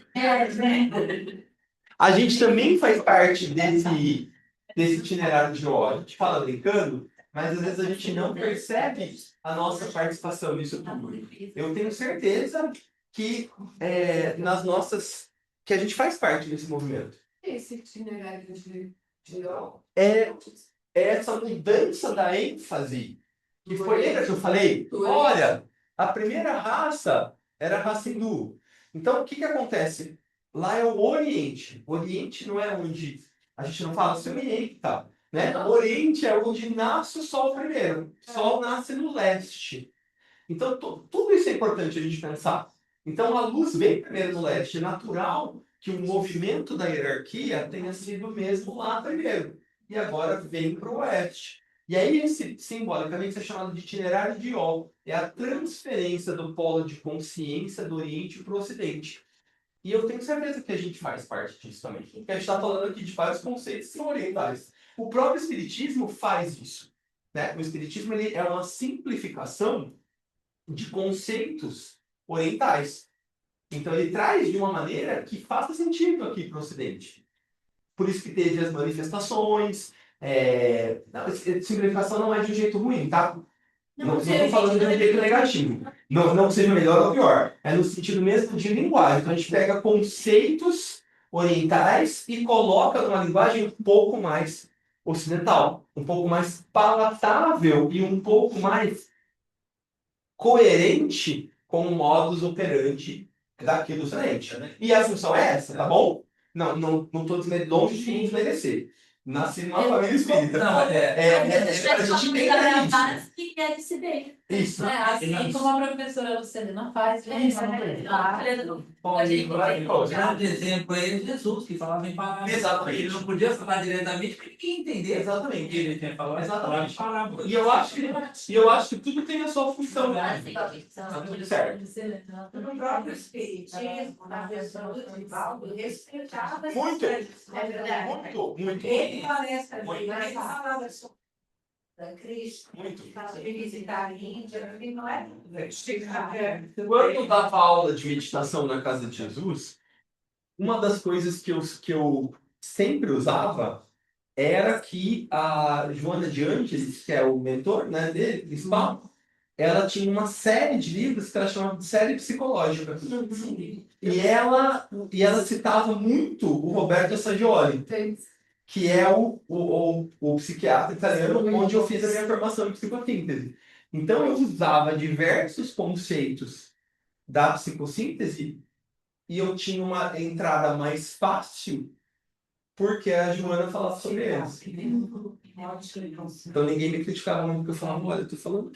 A gente também faz parte desse itinerário de óleo. A gente fala brincando, mas às vezes a gente não percebe a nossa participação nisso tudo. Eu tenho certeza que que a gente faz parte desse movimento. Esse itinerário de ó, É essa mudança da ênfase, que foi, lembra que eu falei? Olha, a primeira raça era a raça hindu. Então, o que acontece? Lá é o Oriente. O Oriente não é onde a gente não fala se orienta, né? O Oriente é onde nasce o Sol primeiro. O Sol nasce no leste. Então, tudo isso é importante a gente pensar. Então, a luz vem primeiro no leste. É natural que o movimento da hierarquia tenha sido mesmo lá primeiro. E agora vem para o oeste. E aí, esse, simbolicamente, é chamado de itinerário de Iol. É a transferência do polo de consciência do Oriente para o Ocidente. E eu tenho certeza que a gente faz parte disso também. Porque a gente está falando aqui de vários conceitos que são orientais. O próprio Espiritismo faz isso, né? O Espiritismo ele é uma simplificação de conceitos orientais. Então ele traz de uma maneira que faça sentido aqui para o Ocidente. Por isso que teve as manifestações. Simplificação não é de um jeito ruim, tá? Não estou falando de um jeito negativo. Não seja melhor ou pior. É no sentido mesmo de linguagem. Então a gente pega conceitos orientais e coloca numa linguagem um pouco mais ocidental, um pouco mais palatável e um pouco mais coerente com o modus operandi daquilo do Ocidente. E a função é essa, tá bom? Não estou longe de desmerecer. Nasci numa família espírita. Não, a gente entender isso. Que quer se bem. Isso. assim como a professora Lucilena faz, O grande exemplo é Jesus, que falava em parábolas. Exatamente. Ele não podia falar diretamente porque ninguém entender. Exatamente. O que ele tinha falado. Exatamente. Parábolas. E eu acho que tudo tem a sua função. Tá tudo certo. No próprio espiritismo, na versão do Divaldo, respeitava Muito. É verdade. Muito. Ele parece Muito. mas falava da Cristo, Muito. de visitar a Índia, e não é Quando eu dava aula de meditação na casa de Jesus, uma das coisas que eu sempre usava era que a Joana de Ângeles, que é o mentor, né, dele, principal, ela tinha uma série de livros que ela chamava de série psicológica. E ela citava muito o Roberto Assagioli, que é o psiquiatra italiano onde eu fiz a minha formação em psicossíntese. Então, eu usava diversos conceitos da psicossíntese e eu tinha uma entrada mais fácil porque a Joana falava sobre eles. Então ninguém me criticava muito, porque eu falava, olha, eu tô falando.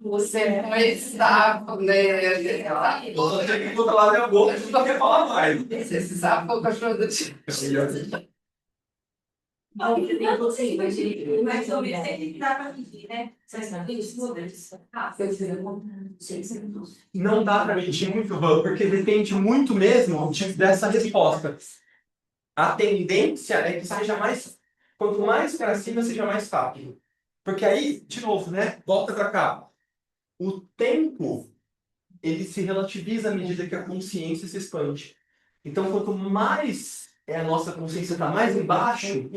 Você foi sapo, né? Eu só tinha que controlar minha boca, eu não queria falar mais. Esse sapo, o cachorro do tio. Não, eu tenho você, mas ou menos ele dá para medir, né? Não dá para medir muito, Van, porque depende muito mesmo dessa resposta. A tendência é que seja mais. Quanto mais para cima, seja mais rápido. Porque aí, de novo, né? Volta para cá. O tempo, ele se relativiza à medida que a consciência se expande. Então, quanto mais a nossa consciência está mais embaixo,